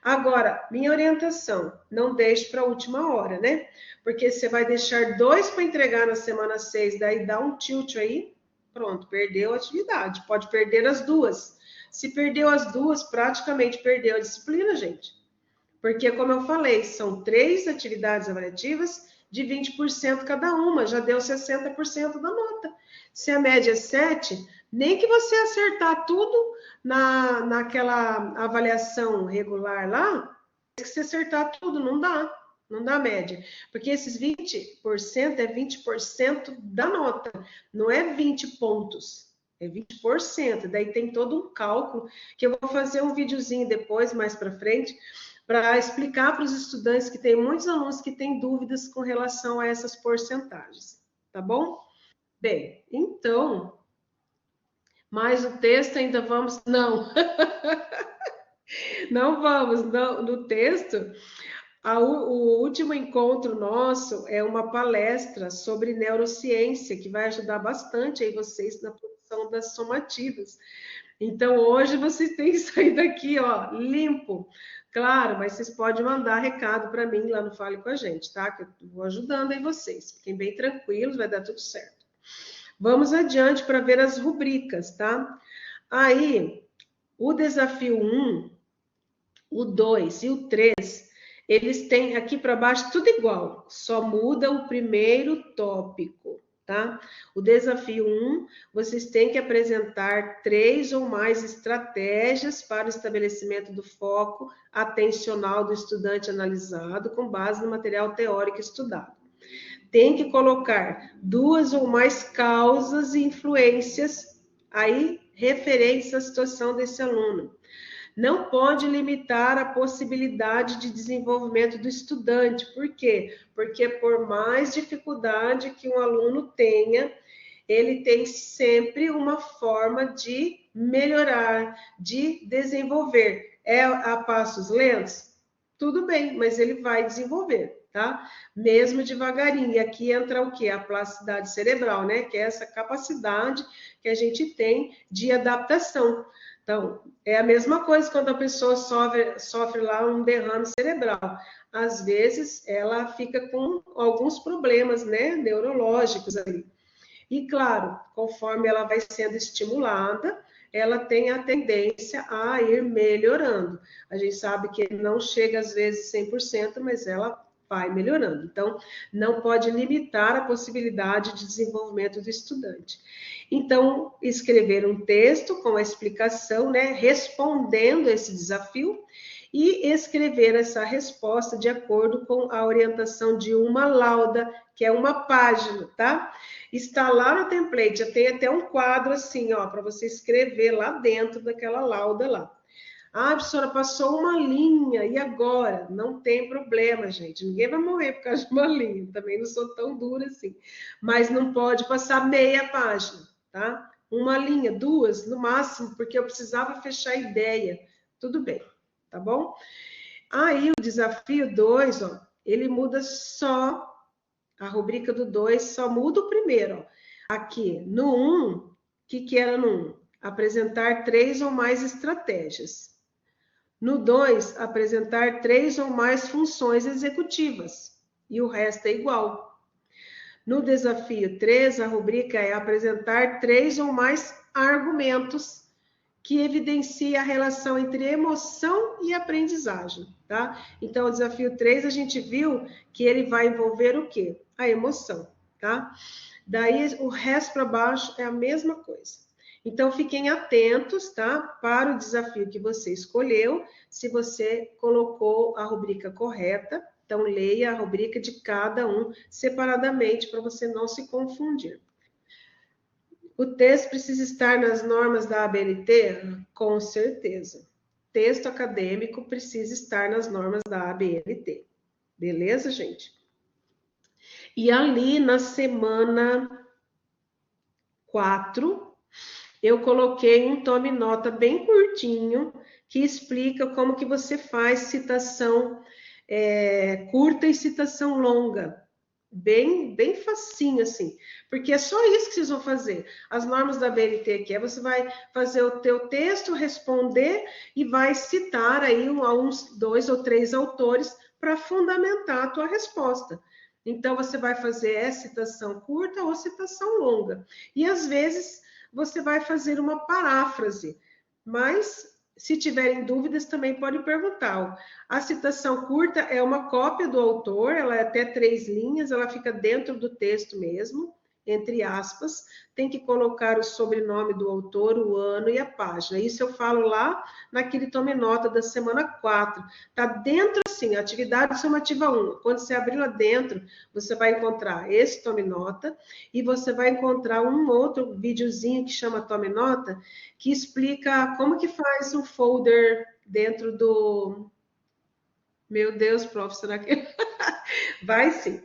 Agora, minha orientação, não deixe para a última hora, né? Porque você vai deixar 2 para entregar na semana 6, daí dá um tilt aí, pronto, perdeu a atividade. Pode perder as 2. Se perdeu as 2, praticamente perdeu a disciplina, gente. Porque, como eu falei, são 3 atividades avaliativas de 20% cada uma, já deu 60% da nota. Se a média é 7, nem que você acertar tudo naquela avaliação regular lá, que você acertar tudo, não dá média. Porque esses 20% é 20% da nota, não é 20 pontos. É 20%, daí tem todo um cálculo, que eu vou fazer um videozinho depois, mais para frente, para explicar para os estudantes, que tem muitos alunos que têm dúvidas com relação a essas porcentagens, tá bom? Bem, então, mais o texto ainda vamos... Não, não vamos, não, no texto... O último encontro nosso é uma palestra sobre neurociência, que vai ajudar bastante aí vocês na produção das somativas. Então, hoje vocês têm que sair daqui, ó, limpo. Claro, mas vocês podem mandar recado para mim lá no Fale com a gente, tá? Que eu vou ajudando aí vocês. Fiquem bem tranquilos, vai dar tudo certo. Vamos adiante para ver as rubricas, tá? Aí, o desafio 1, o 2 e o 3, eles têm aqui para baixo tudo igual, só muda o primeiro tópico, tá? O desafio 1, vocês têm que apresentar 3 ou mais estratégias para o estabelecimento do foco atencional do estudante analisado com base no material teórico estudado. Tem que colocar 2 ou mais causas e influências aí referentes à situação desse aluno. Não pode limitar a possibilidade de desenvolvimento do estudante. Por quê? Porque por mais dificuldade que um aluno tenha, ele tem sempre uma forma de melhorar, de desenvolver. É a passos lentos? Tudo bem, mas ele vai desenvolver, tá? Mesmo devagarinho. E aqui entra o quê? A plasticidade cerebral, né? Que é essa capacidade que a gente tem de adaptação. Então, é a mesma coisa quando a pessoa sofre lá um derrame cerebral. Às vezes, ela fica com alguns problemas, né, neurológicos ali. E, claro, conforme ela vai sendo estimulada, ela tem a tendência a ir melhorando. A gente sabe que não chega, às vezes, 100%, mas ela vai melhorando. Então, não pode limitar a possibilidade de desenvolvimento do estudante. Então, escrever um texto com a explicação, né, respondendo esse desafio, e escrever essa resposta de acordo com a orientação de uma lauda, que é uma página, tá? Está lá no template, tem até um quadro assim, ó, para você escrever lá dentro daquela lauda lá. Ah, a professora passou uma linha, e agora? Não tem problema, gente. Ninguém vai morrer por causa de uma linha. Também não sou tão dura assim. Mas não pode passar meia página, tá? Uma linha, 2, no máximo, porque eu precisava fechar a ideia. Tudo bem, tá bom? Aí o desafio 2, ó, ele muda só, a rubrica do 2 só muda o primeiro, ó. Aqui, no 1, o que era no 1? Apresentar 3 ou mais estratégias. No 2, apresentar 3 ou mais funções executivas, e o resto é igual. No desafio 3, a rubrica é apresentar 3 ou mais argumentos que evidencia a relação entre emoção e aprendizagem, tá? Então, o desafio 3, a gente viu que ele vai envolver o quê? A emoção, tá? Daí, o resto para baixo é a mesma coisa. Então, fiquem atentos, tá? Para o desafio que você escolheu, se você colocou a rubrica correta. Então, leia a rubrica de cada um separadamente, para você não se confundir. O texto precisa estar nas normas da ABNT? Com certeza. Texto acadêmico precisa estar nas normas da ABNT. Beleza, gente? E ali na semana 4, eu coloquei um tome nota bem curtinho, que explica como que você faz citação curta e citação longa. Bem facinho, assim. Porque é só isso que vocês vão fazer. As normas da BNT aqui você vai fazer o teu texto, responder e vai citar aí uns 2 ou 3 autores para fundamentar a tua resposta. Então, você vai fazer citação curta ou citação longa. E, às vezes, você vai fazer uma paráfrase, mas Se tiverem dúvidas, também pode perguntar. A citação curta é uma cópia do autor, ela é até 3 linhas, ela fica dentro do texto mesmo, entre aspas. Tem que colocar o sobrenome do autor, o ano e a página. Isso eu falo lá naquele tome nota da semana 4. Está dentro, assim, atividade somativa 1. Quando você abrir lá dentro, você vai encontrar esse tome nota e você vai encontrar um outro videozinho que chama tome nota, que explica como que faz um folder dentro do... Meu Deus, prof, será que... Vai sim.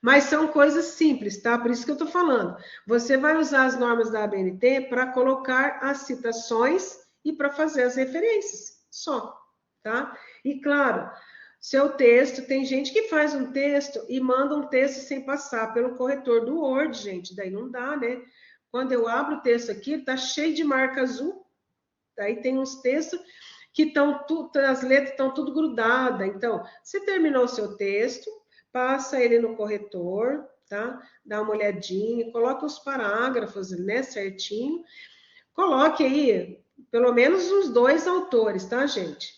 Mas são coisas simples, tá? Por isso que eu tô falando. Você vai usar as normas da ABNT para colocar as citações e para fazer as referências, só, tá? E claro, seu texto, tem gente que faz um texto e manda um texto sem passar pelo corretor do Word, gente, daí não dá, né? Quando eu abro o texto aqui, tá cheio de marca azul. Daí tem uns textos que estão, as letras estão tudo grudadas. Então, você terminou o seu texto, passa ele no corretor, tá? Dá uma olhadinha, coloca os parágrafos, né, certinho. Coloque aí pelo menos os 2 autores, tá, gente?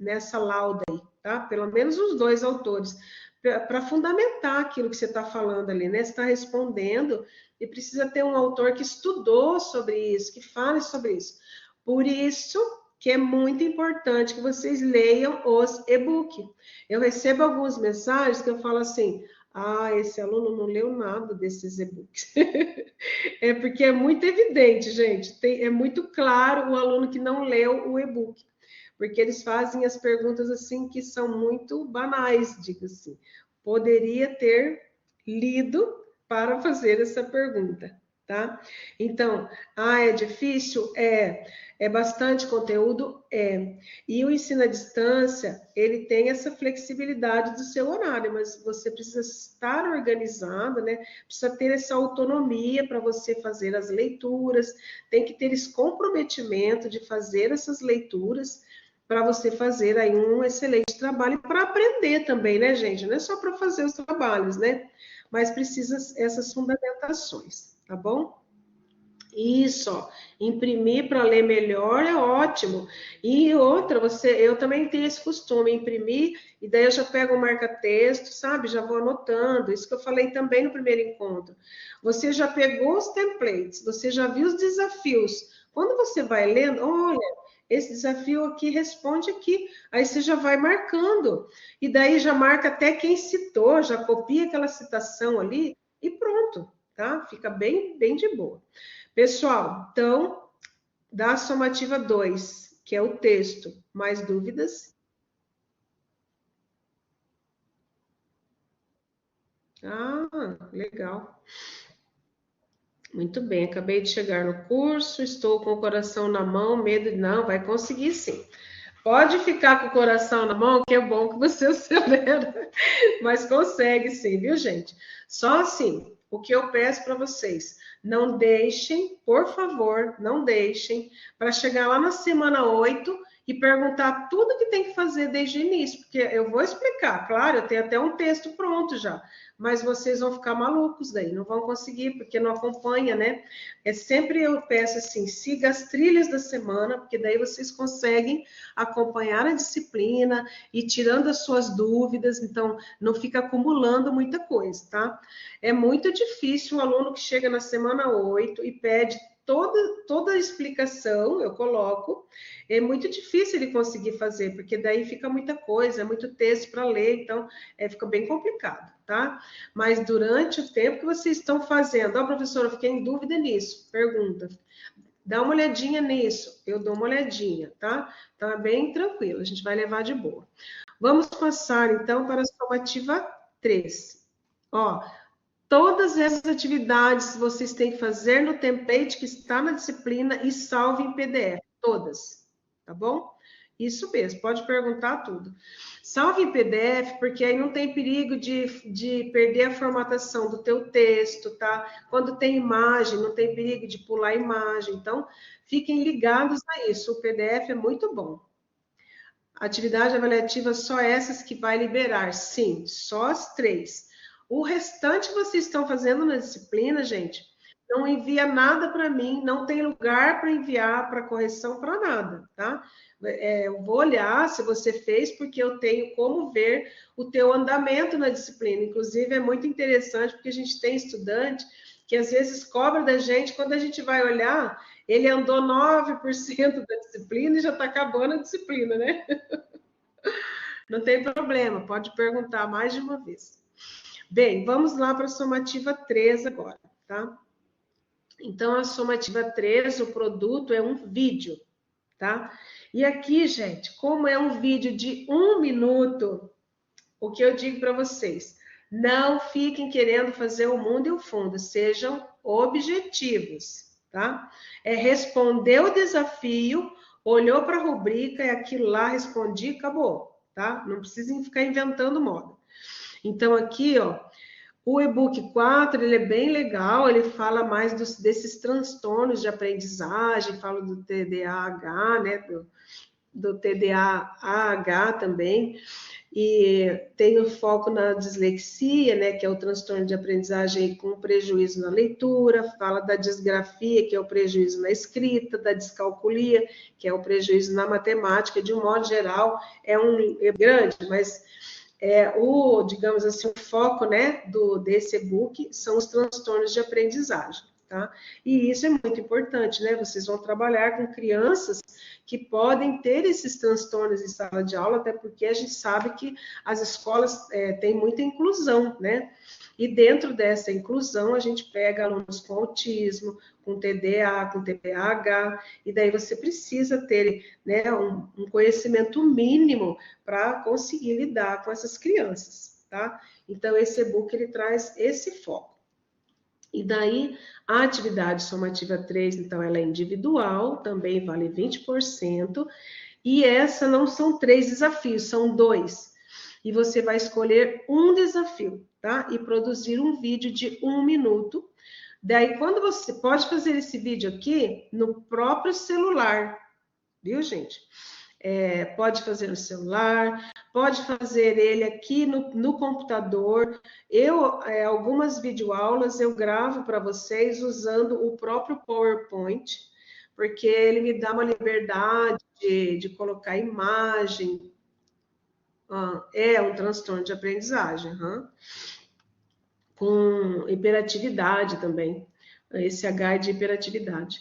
Nessa lauda aí, tá? Pelo menos os 2 autores, para fundamentar aquilo que você está falando ali, né? Você está respondendo e precisa ter um autor que estudou sobre isso, que fale sobre isso. Por isso que é muito importante que vocês leiam os e-books. Eu recebo algumas mensagens que eu falo assim, esse aluno não leu nada desses e-books. É porque é muito evidente, gente. É muito claro o aluno que não leu o e-book. Porque eles fazem as perguntas assim que são muito banais, digo assim. Poderia ter lido para fazer essa pergunta, tá? Então, é difícil? É bastante conteúdo? É. E o ensino à distância, ele tem essa flexibilidade do seu horário, mas você precisa estar organizado, né? Precisa ter essa autonomia para você fazer as leituras, tem que ter esse comprometimento de fazer essas leituras para você fazer aí um excelente trabalho para aprender também, né, gente? Não é só para fazer os trabalhos, né? Mas precisa essas fundamentações, tá bom? Isso, ó, imprimir para ler melhor é ótimo. E outra, eu também tenho esse costume, imprimir, e daí eu já pego o marca-texto, sabe? Já vou anotando. Isso que eu falei também no primeiro encontro. Você já pegou os templates, você já viu os desafios. Quando você vai lendo, olha, esse desafio aqui responde aqui. Aí você já vai marcando. E daí já marca até quem citou, já copia aquela citação ali e pronto, tá? Fica bem, bem de boa. Pessoal, então, da somativa 2, que é o texto, mais dúvidas? Legal. Muito bem, acabei de chegar no curso, estou com o coração na mão, medo, não, vai conseguir sim. Pode ficar com o coração na mão, que é bom que você acelera, mas consegue sim, viu, gente? Só assim, o que eu peço para vocês, não deixem, por favor, não deixem, para chegar lá na semana 8 e perguntar tudo que tem que fazer desde o início, porque eu vou explicar, claro, eu tenho até um texto pronto já, mas vocês vão ficar malucos daí, não vão conseguir, porque não acompanha, né? Sempre eu peço assim, siga as trilhas da semana, porque daí vocês conseguem acompanhar a disciplina e tirando as suas dúvidas, então não fica acumulando muita coisa, tá? É muito difícil o aluno que chega na semana 8 e pede toda a explicação, eu coloco, é muito difícil ele conseguir fazer, porque daí fica muita coisa, é muito texto para ler, então fica bem complicado, tá? Mas durante o tempo que vocês estão fazendo, professora, eu fiquei em dúvida nisso, pergunta. Dá uma olhadinha nisso, eu dou uma olhadinha, tá? Tá bem tranquilo, a gente vai levar de boa. Vamos passar, então, para a somativa 3. Ó, todas essas atividades vocês têm que fazer no template que está na disciplina e salve em PDF, todas, tá bom? Isso mesmo, pode perguntar tudo. Salve em PDF, porque aí não tem perigo de perder a formatação do teu texto, tá? Quando tem imagem, não tem perigo de pular a imagem. Então, fiquem ligados a isso. O PDF é muito bom. Atividade avaliativa, só essas que vai liberar. Sim, só as 3. O restante vocês estão fazendo na disciplina, gente, não envia nada para mim, não tem lugar para enviar para correção, para nada, tá? Eu vou olhar se você fez, porque eu tenho como ver o teu andamento na disciplina. Inclusive, é muito interessante, porque a gente tem estudante que às vezes cobra da gente, quando a gente vai olhar, ele andou 9% da disciplina e já está acabando a disciplina, né? Não tem problema, pode perguntar mais de uma vez. Bem, vamos lá para a somativa 3 agora, tá? Então, a somativa 3, o produto é um vídeo, tá? E aqui, gente, como é um vídeo de 1 minuto, o que eu digo para vocês, não fiquem querendo fazer o mundo e o fundo, sejam objetivos, tá? É responder o desafio, olhou para a rubrica, é aquilo lá, respondi, acabou, tá? Não precisem ficar inventando moda. Então, aqui, ó, o e-book 4, ele é bem legal, ele fala mais desses transtornos de aprendizagem, fala do TDAH, né, do TDAH também, e tem o foco na dislexia, né, que é o transtorno de aprendizagem com prejuízo na leitura, fala da disgrafia, que é o prejuízo na escrita, da descalculia, que é o prejuízo na matemática, de um modo geral, é grande, mas digamos assim, o foco, né, desse e-book são os transtornos de aprendizagem, tá? E isso é muito importante, né? Vocês vão trabalhar com crianças que podem ter esses transtornos em sala de aula, até porque a gente sabe que as escolas têm muita inclusão, né? E dentro dessa inclusão, a gente pega alunos com autismo, com TDA, com TPAH, e daí você precisa ter, né, um conhecimento mínimo para conseguir lidar com essas crianças, tá? Então, esse e-book, ele traz esse foco. E daí, a atividade somativa 3, então, ela é individual, também vale 20%, e essa não são 3 desafios, são 2. E você vai escolher um desafio, tá? E produzir um vídeo de 1 minuto. Daí, quando você pode fazer esse vídeo aqui no próprio celular, viu, gente? Pode fazer no celular, pode fazer ele aqui no computador. Algumas videoaulas eu gravo para vocês usando o próprio PowerPoint, porque ele me dá uma liberdade de colocar imagem. É um transtorno de aprendizagem, com hiperatividade também. Esse H é de hiperatividade.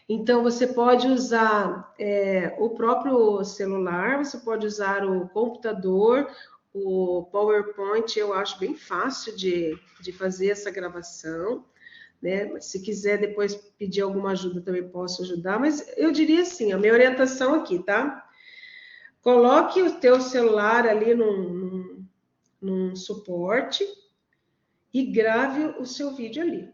Então, você pode usar o próprio celular, você pode usar o computador, o PowerPoint, eu acho bem fácil de fazer essa gravação, né? Se quiser depois pedir alguma ajuda, também posso ajudar, mas eu diria assim, a minha orientação aqui, tá? Coloque o teu celular ali num suporte e grave o seu vídeo ali.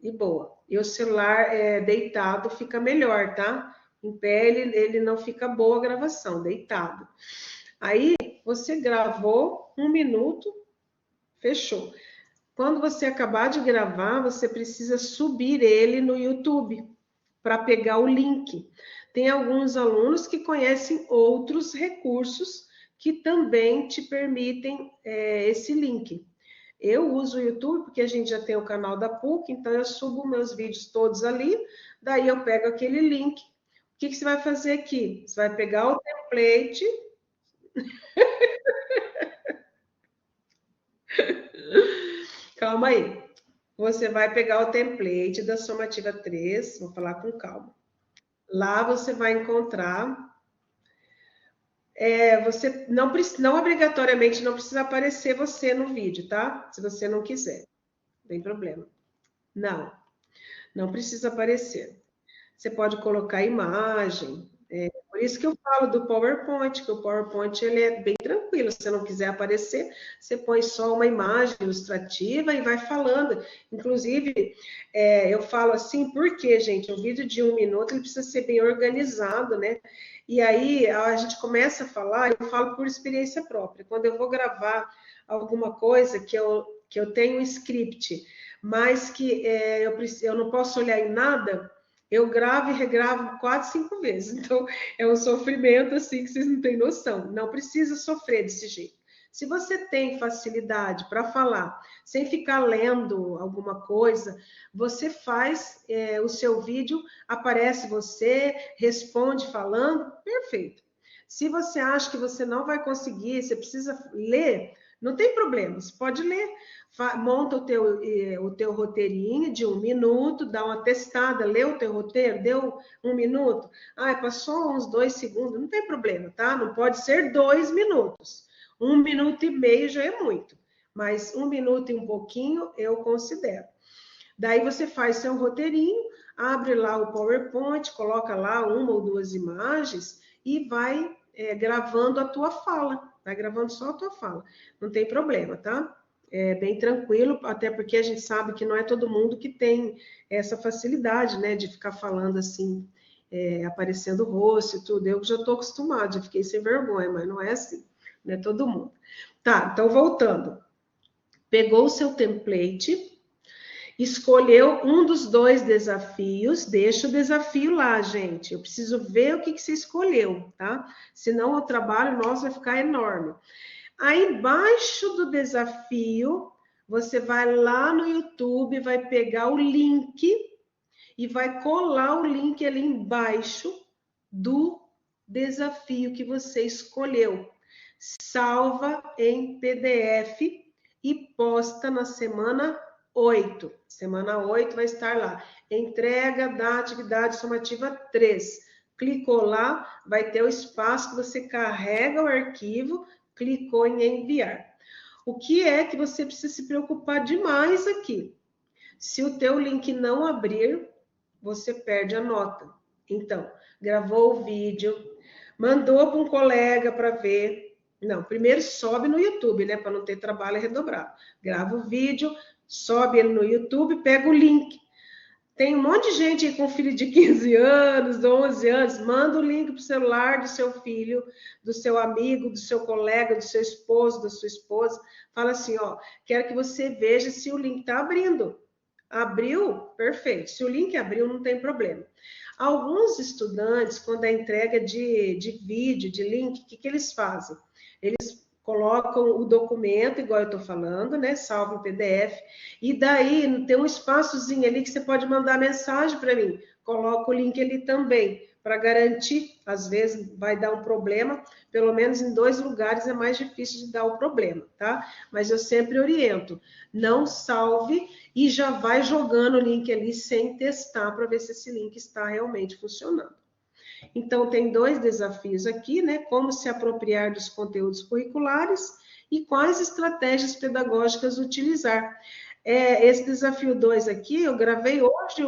E boa. E o celular deitado fica melhor, tá? Em pé ele não fica boa a gravação, deitado. Aí você gravou 1 minuto, fechou. Quando você acabar de gravar, você precisa subir ele no YouTube para pegar o link. Tem alguns alunos que conhecem outros recursos que também te permitem esse link. Eu uso o YouTube porque a gente já tem o canal da PUC, então eu subo meus vídeos todos ali, daí eu pego aquele link. O que você vai fazer aqui? Você vai pegar o template. Calma aí. Você vai pegar o template da somativa 3, vou falar com calma. Lá você vai encontrar. Você não obrigatoriamente não precisa aparecer você no vídeo, tá? Se você não quiser, não tem problema. Não precisa aparecer. Você pode colocar imagem. Por isso que eu falo do PowerPoint, que o PowerPoint ele é bem tranquilo. Se você não quiser aparecer, você põe só uma imagem ilustrativa e vai falando. Inclusive, eu falo assim, porque, gente, um vídeo de 1 minuto ele precisa ser bem organizado, né? E aí a gente começa a falar, eu falo por experiência própria. Quando eu vou gravar alguma coisa que eu tenho um script, mas que eu não posso olhar em nada, eu gravo e regravo 4, 5 vezes. Então, é um sofrimento assim que vocês não têm noção. Não precisa sofrer desse jeito. Se você tem facilidade para falar, sem ficar lendo alguma coisa, você faz o seu vídeo, aparece você, responde falando, perfeito. Se você acha que você não vai conseguir, você precisa ler, não tem problema, você pode ler. Monta o teu roteirinho de 1 minuto, dá uma testada, lê o teu roteiro, deu 1 minuto. Passou uns 2 segundos, não tem problema, tá? Não pode ser 2 minutos. 1 minuto e meio já é muito, mas 1 minuto e um pouquinho eu considero. Daí você faz seu roteirinho, abre lá o PowerPoint, coloca lá 1 ou 2 imagens e vai gravando a tua fala. Vai gravando só a tua fala. Não tem problema, tá? É bem tranquilo, até porque a gente sabe que não é todo mundo que tem essa facilidade, né, de ficar falando assim, aparecendo o rosto e tudo. Eu já estou acostumada, já fiquei sem vergonha, mas não é assim, não é todo mundo. Tá, então voltando. Pegou o seu template, escolheu um dos 2 desafios, deixa o desafio lá, gente. Eu preciso ver o que você escolheu, tá? Senão o trabalho nosso vai ficar enorme. Aí, embaixo do desafio, você vai lá no YouTube, vai pegar o link e vai colar o link ali embaixo do desafio que você escolheu. Salva em PDF e posta na semana 8. Semana 8 vai estar lá. Entrega da atividade somativa 3. Clicou lá, vai ter o espaço que você carrega o arquivo, clicou em enviar. O que é que você precisa se preocupar demais aqui? Se o teu link não abrir, você perde a nota. Então, gravou o vídeo, mandou para um colega para ver. Não, primeiro sobe no YouTube, né? Para não ter trabalho redobrado. Grava o vídeo, sobe ele no YouTube, pega o link. Tem um monte de gente aí com filho de 15 anos, 11 anos, manda o link para o celular do seu filho, do seu amigo, do seu colega, do seu esposo, da sua esposa. Fala assim, ó, quero que você veja se o link está abrindo. Abriu? Perfeito. Se o link abriu, não tem problema. Alguns estudantes, quando a entrega de vídeo, de link, o que eles fazem? Eles colocam o documento, igual eu estou falando, né? Salva em PDF, e daí tem um espaçozinho ali que você pode mandar mensagem para mim. Coloca o link ali também, para garantir, às vezes vai dar um problema, pelo menos em 2 lugares é mais difícil de dar o problema, tá? Mas eu sempre oriento, não salve e já vai jogando o link ali sem testar para ver se esse link está realmente funcionando. Então, tem 2 desafios aqui, né? Como se apropriar dos conteúdos curriculares e quais estratégias pedagógicas utilizar. Esse desafio 2 aqui, eu gravei hoje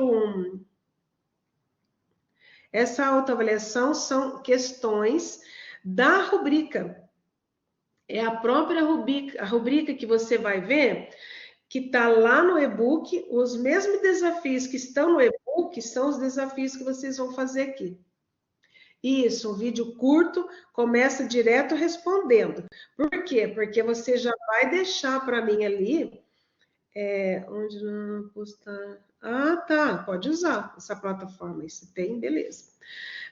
Essa autoavaliação são questões da rubrica. É a própria rubrica, a rubrica que você vai ver, que está lá no e-book, os mesmos desafios que estão no e-book são os desafios que vocês vão fazer aqui. Isso, um vídeo curto, começa direto respondendo. Por quê? Porque você já vai deixar para mim ali, onde não postar... Ah, tá, pode usar essa plataforma, isso tem, beleza.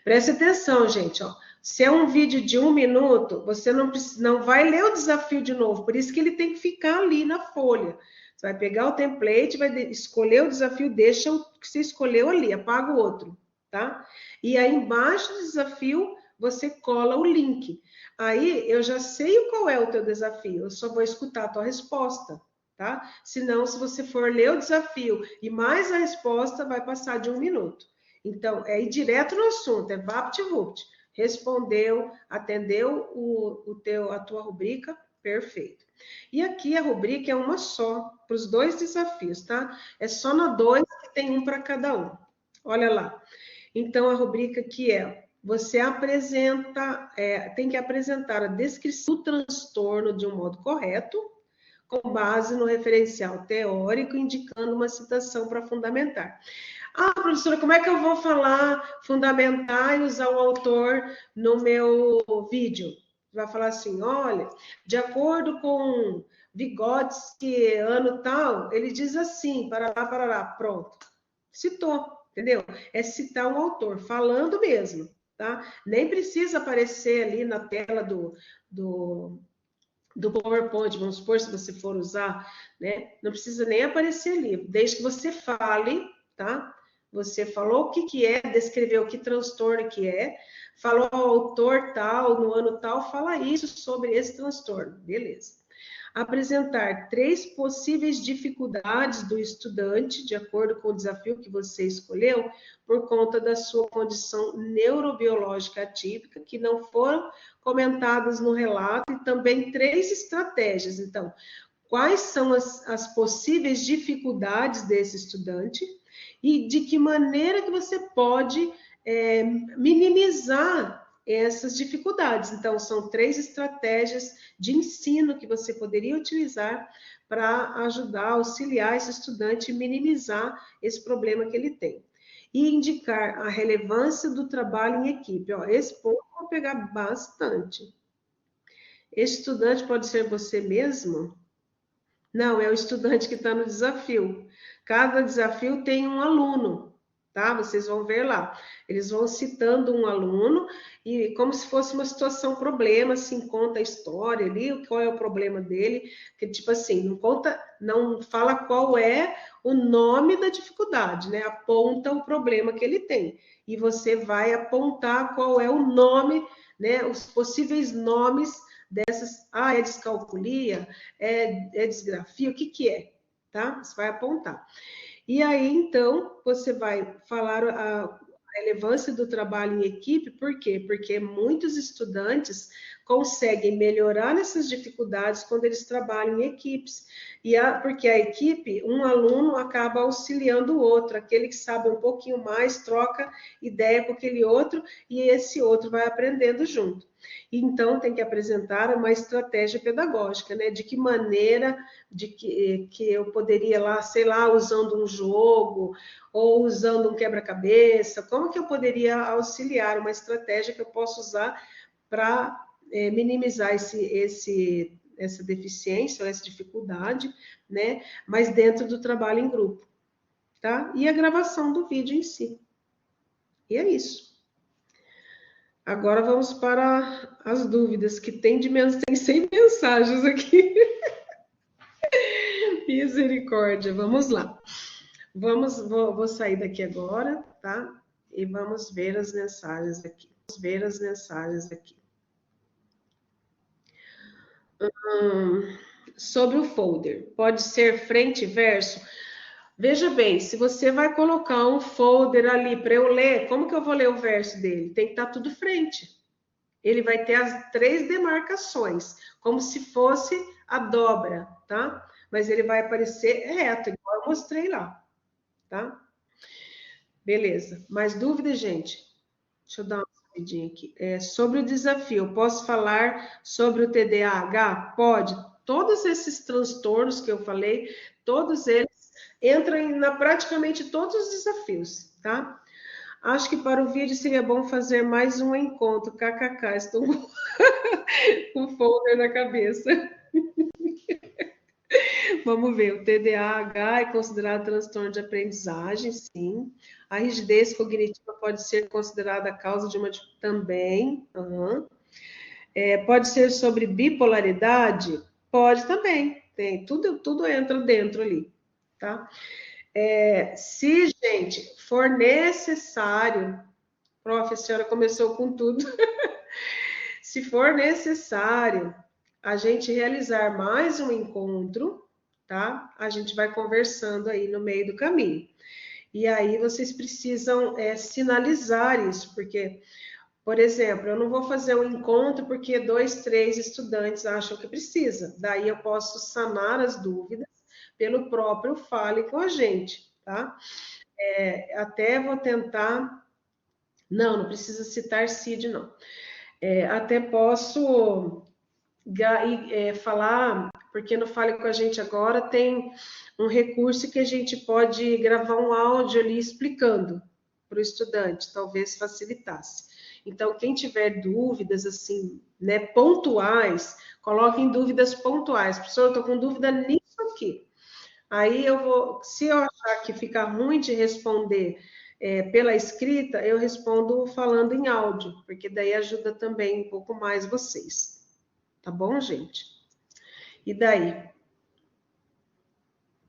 Preste atenção, gente, ó. Se é um vídeo de 1 minuto, você não vai ler o desafio de novo, por isso que ele tem que ficar ali na folha. Você vai pegar o template, vai escolher o desafio, deixa o que você escolheu ali, apaga o outro, tá? E aí embaixo do desafio, você cola o link. Aí eu já sei qual é o teu desafio, eu só vou escutar a tua resposta, tá? Senão, se você for ler o desafio e mais a resposta, vai passar de 1 minuto. Então, é ir direto no assunto, é vapt-vupt. Respondeu, atendeu a tua rubrica, perfeito. E aqui a rubrica é uma só, para os 2 desafios, tá? É só na 2 que tem um para cada um. Olha lá. Então, a rubrica aqui você tem que apresentar a descrição do transtorno de um modo correto, com base no referencial teórico, indicando uma citação para fundamentar. Ah, professora, como é que eu vou falar, fundamentar e usar o autor no meu vídeo? Vai falar assim, olha, de acordo com Vygotsky, ano tal, ele diz assim, parará, pronto. Citou, entendeu? É citar um autor, falando mesmo, tá? Nem precisa aparecer ali na tela do do PowerPoint, vamos supor, se você for usar, né? Não precisa nem aparecer ali, desde que você fale, tá? Você falou o que é, descreveu que transtorno que é, falou ao autor tal, no ano tal, fala isso sobre esse transtorno, beleza. Apresentar 3 possíveis dificuldades do estudante, de acordo com o desafio que você escolheu, por conta da sua condição neurobiológica atípica, que não foram comentadas no relato, e também 3 estratégias. Então, quais são as possíveis dificuldades desse estudante e de que maneira que você pode minimizar essas dificuldades. Então, são 3 estratégias de ensino que você poderia utilizar para ajudar, auxiliar esse estudante e minimizar esse problema que ele tem. E indicar a relevância do trabalho em equipe. Ó, esse ponto eu vou pegar bastante. Esse estudante pode ser você mesmo? Não, é o estudante que está no desafio. Cada desafio tem um aluno, tá? Vocês vão ver lá. Eles vão citando um aluno e como se fosse uma situação problema, assim, conta a história ali, qual é o problema dele, que tipo assim, não conta, não fala qual é o nome da dificuldade, né? Aponta o problema que ele tem. E você vai apontar qual é o nome, né? Os possíveis nomes dessas, é descalculia, é disgrafia, o que é, tá? Você vai apontar. E aí, então, você vai falar a relevância do trabalho em equipe, por quê? Porque muitos estudantes conseguem melhorar nessas dificuldades quando eles trabalham em equipes. Porque a equipe, um aluno acaba auxiliando o outro, aquele que sabe um pouquinho mais, troca ideia com aquele outro, e esse outro vai aprendendo junto. Então, tem que apresentar uma estratégia pedagógica, né? De que maneira que eu poderia lá, sei lá, usando um jogo ou usando um quebra-cabeça, como que eu poderia auxiliar uma estratégia que eu posso usar para minimizar essa deficiência ou essa dificuldade, né? Mas dentro do trabalho em grupo, tá? E a gravação do vídeo em si. E é isso. Agora vamos para as dúvidas, que tem 100 mensagens aqui. Misericórdia, vamos lá. Vou sair daqui agora, tá? E vamos ver as mensagens aqui. Sobre o folder, pode ser frente e verso? Veja bem, se você vai colocar um folder ali para eu ler, como que eu vou ler o verso dele? Tem que estar tudo frente. Ele vai ter as 3 demarcações, como se fosse a dobra, tá? Mas ele vai aparecer reto, igual eu mostrei lá, tá? Beleza. Mais dúvidas, gente? Deixa eu dar uma rapidinha aqui. Sobre o desafio, posso falar sobre o TDAH? Pode. Todos esses transtornos que eu falei, todos eles entram praticamente todos os desafios, tá? Acho que para o vídeo seria bom fazer mais um encontro. KKK, estou com o folder na cabeça. Vamos ver, o TDAH é considerado transtorno de aprendizagem, sim. A rigidez cognitiva pode ser considerada a causa de uma também. Pode ser sobre bipolaridade? Pode também. Tem, tudo entra dentro ali, tá? Se, gente, for necessário, prof, a senhora começou com tudo. Se for necessário a gente realizar mais um encontro, tá? A gente vai conversando aí no meio do caminho. E aí vocês precisam sinalizar isso, porque, por exemplo, eu não vou fazer um encontro porque 2, 3 estudantes acham que precisa. Daí eu posso sanar as dúvidas pelo próprio fale com a gente, tá? Até vou tentar... Não precisa citar CID, não. Até posso falar, porque no Fale com a gente agora tem um recurso que a gente pode gravar um áudio ali explicando para o estudante, talvez facilitasse. Então, quem tiver dúvidas, assim, né, pontuais, coloquem dúvidas pontuais. Professor, eu estou com dúvida nisso aqui. Aí eu vou, se eu achar que fica ruim de responder pela escrita, eu respondo falando em áudio, porque daí ajuda também um pouco mais vocês. Tá bom, gente? E daí?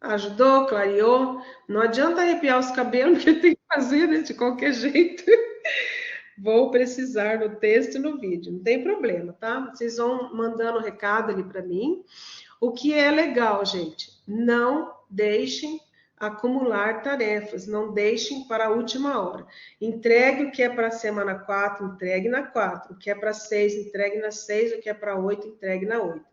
Ajudou, clareou? Não adianta arrepiar os cabelos, porque tem que fazer, né, de qualquer jeito. Vou precisar no texto e no vídeo, não tem problema, tá? Vocês vão mandando recado ali para mim. O que é legal, gente, não deixem acumular tarefas, não deixem para a última hora. Entregue o que é para a semana 4, entregue na 4. O que é para 6, entregue na 6. O que é para 8, entregue na 8.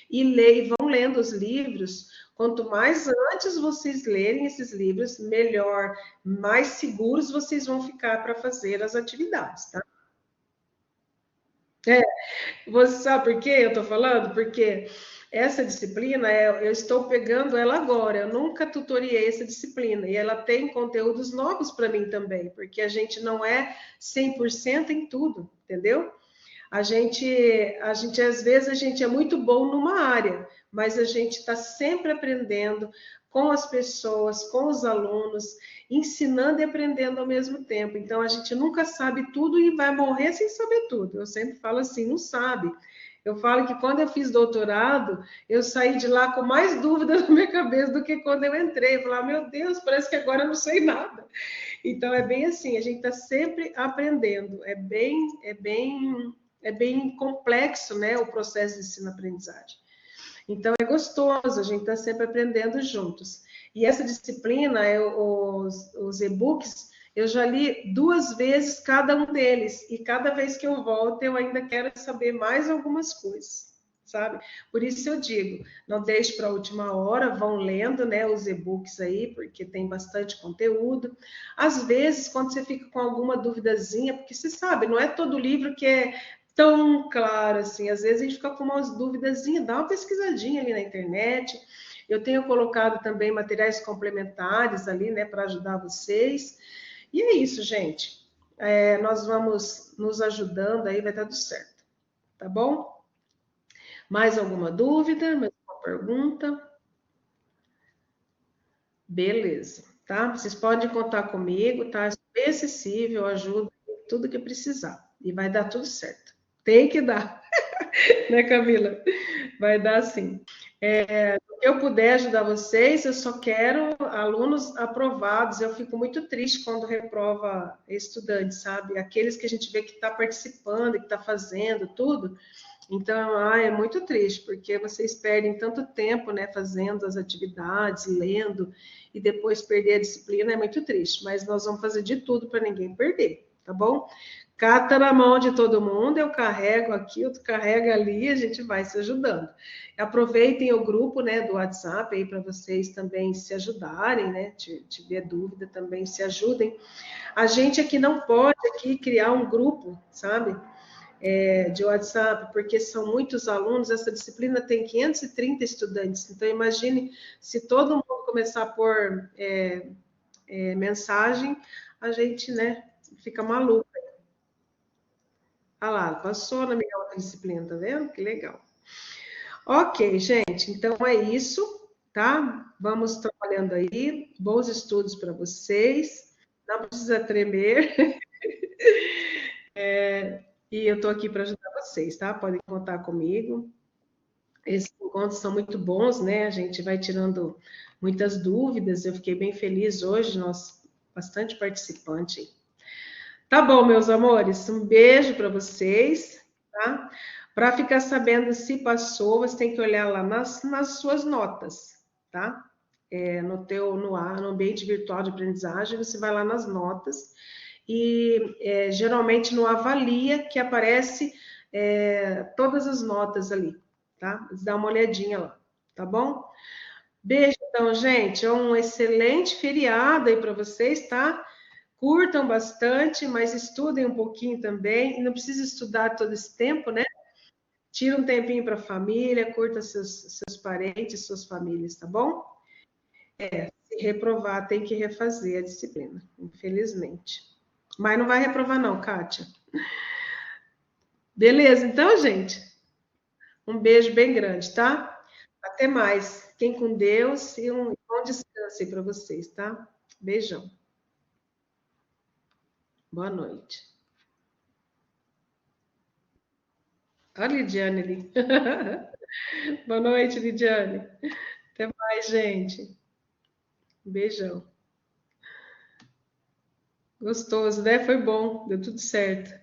E vão lendo os livros. Quanto mais antes vocês lerem esses livros, melhor, mais seguros vocês vão ficar para fazer as atividades, tá? Você sabe por que eu estou falando? Porque essa disciplina, eu estou pegando ela agora. Eu nunca tutoriei essa disciplina. E ela tem conteúdos novos para mim também, porque a gente não é 100% em tudo, entendeu? Às vezes, a gente é muito bom numa área, mas a gente está sempre aprendendo com as pessoas, com os alunos, ensinando e aprendendo ao mesmo tempo. Então, a gente nunca sabe tudo e vai morrer sem saber tudo. Eu sempre falo assim, não sabe. Eu falo que quando eu fiz doutorado, eu saí de lá com mais dúvidas na minha cabeça do que quando eu entrei. Eu falava, meu Deus, parece que agora eu não sei nada. Então, é bem assim, a gente está sempre aprendendo. É bem complexo, né, o processo de ensino-aprendizagem. Então, é gostoso, a gente está sempre aprendendo juntos. E essa disciplina, os e-books, eu já li 2 vezes cada um deles. E cada vez que eu volto, eu ainda quero saber mais algumas coisas, sabe? Por isso eu digo, não deixe para a última hora, vão lendo, né, os e-books aí, porque tem bastante conteúdo. Às vezes, quando você fica com alguma duvidazinha, porque você sabe, não é todo livro que é tão claro assim. Às vezes a gente fica com umas duvidazinhas, dá uma pesquisadinha ali na internet. Eu tenho colocado também materiais complementares ali, né, para ajudar vocês. E é isso, gente. Nós vamos nos ajudando aí, vai dar tudo certo. Tá bom? Mais alguma dúvida? Mais alguma pergunta? Beleza, tá? Vocês podem contar comigo, tá? Sou acessível, ajudo tudo que precisar. E vai dar tudo certo. Tem que dar, né, Camila? Vai dar sim. Se eu puder ajudar vocês, eu só quero alunos aprovados. Eu fico muito triste quando reprova estudante, sabe? Aqueles que a gente vê que está participando, que está fazendo tudo. Então, é muito triste, porque vocês perdem tanto tempo, né, fazendo as atividades, lendo, e depois perder a disciplina é muito triste. Mas nós vamos fazer de tudo para ninguém perder, tá bom? Cata na mão de todo mundo, eu carrego aqui, outro carrega ali, a gente vai se ajudando. Aproveitem o grupo, né, do WhatsApp aí para vocês também se ajudarem, né? Tiver dúvida também se ajudem. A gente aqui não pode aqui criar um grupo, sabe? De WhatsApp, porque são muitos alunos, essa disciplina tem 530 estudantes, então imagine se todo mundo começar a pôr mensagem, a gente, né, fica maluco. Ah lá, passou na minha outra disciplina, tá vendo? Que legal. Ok, gente, então é isso, tá? Vamos trabalhando aí, bons estudos para vocês, não precisa tremer, e eu tô aqui para ajudar vocês, tá? Podem contar comigo. Esses encontros são muito bons, né? A gente vai tirando muitas dúvidas. Eu fiquei bem feliz hoje, nós bastante participante. Tá bom, meus amores, um beijo para vocês, tá? Para ficar sabendo se passou, você tem que olhar lá nas suas notas, tá? No ambiente virtual de aprendizagem, você vai lá nas notas e geralmente no avalia que aparece todas as notas ali, tá? Dá uma olhadinha lá, tá bom? Beijo, então, gente. Um excelente feriado aí para vocês, tá? Curtam bastante, mas estudem um pouquinho também. E não precisa estudar todo esse tempo, né? Tira um tempinho para a família, curta seus parentes, suas famílias, tá bom? Se reprovar, tem que refazer a disciplina, infelizmente. Mas não vai reprovar, não, Kátia. Beleza, então, gente. Um beijo bem grande, tá? Até mais. Fiquem com Deus e um bom descanso aí para vocês, tá? Beijão. Boa noite. Olha a Lidiane ali. Boa noite, Lidiane. Até mais, gente. Um beijão. Gostoso, né? Foi bom, deu tudo certo.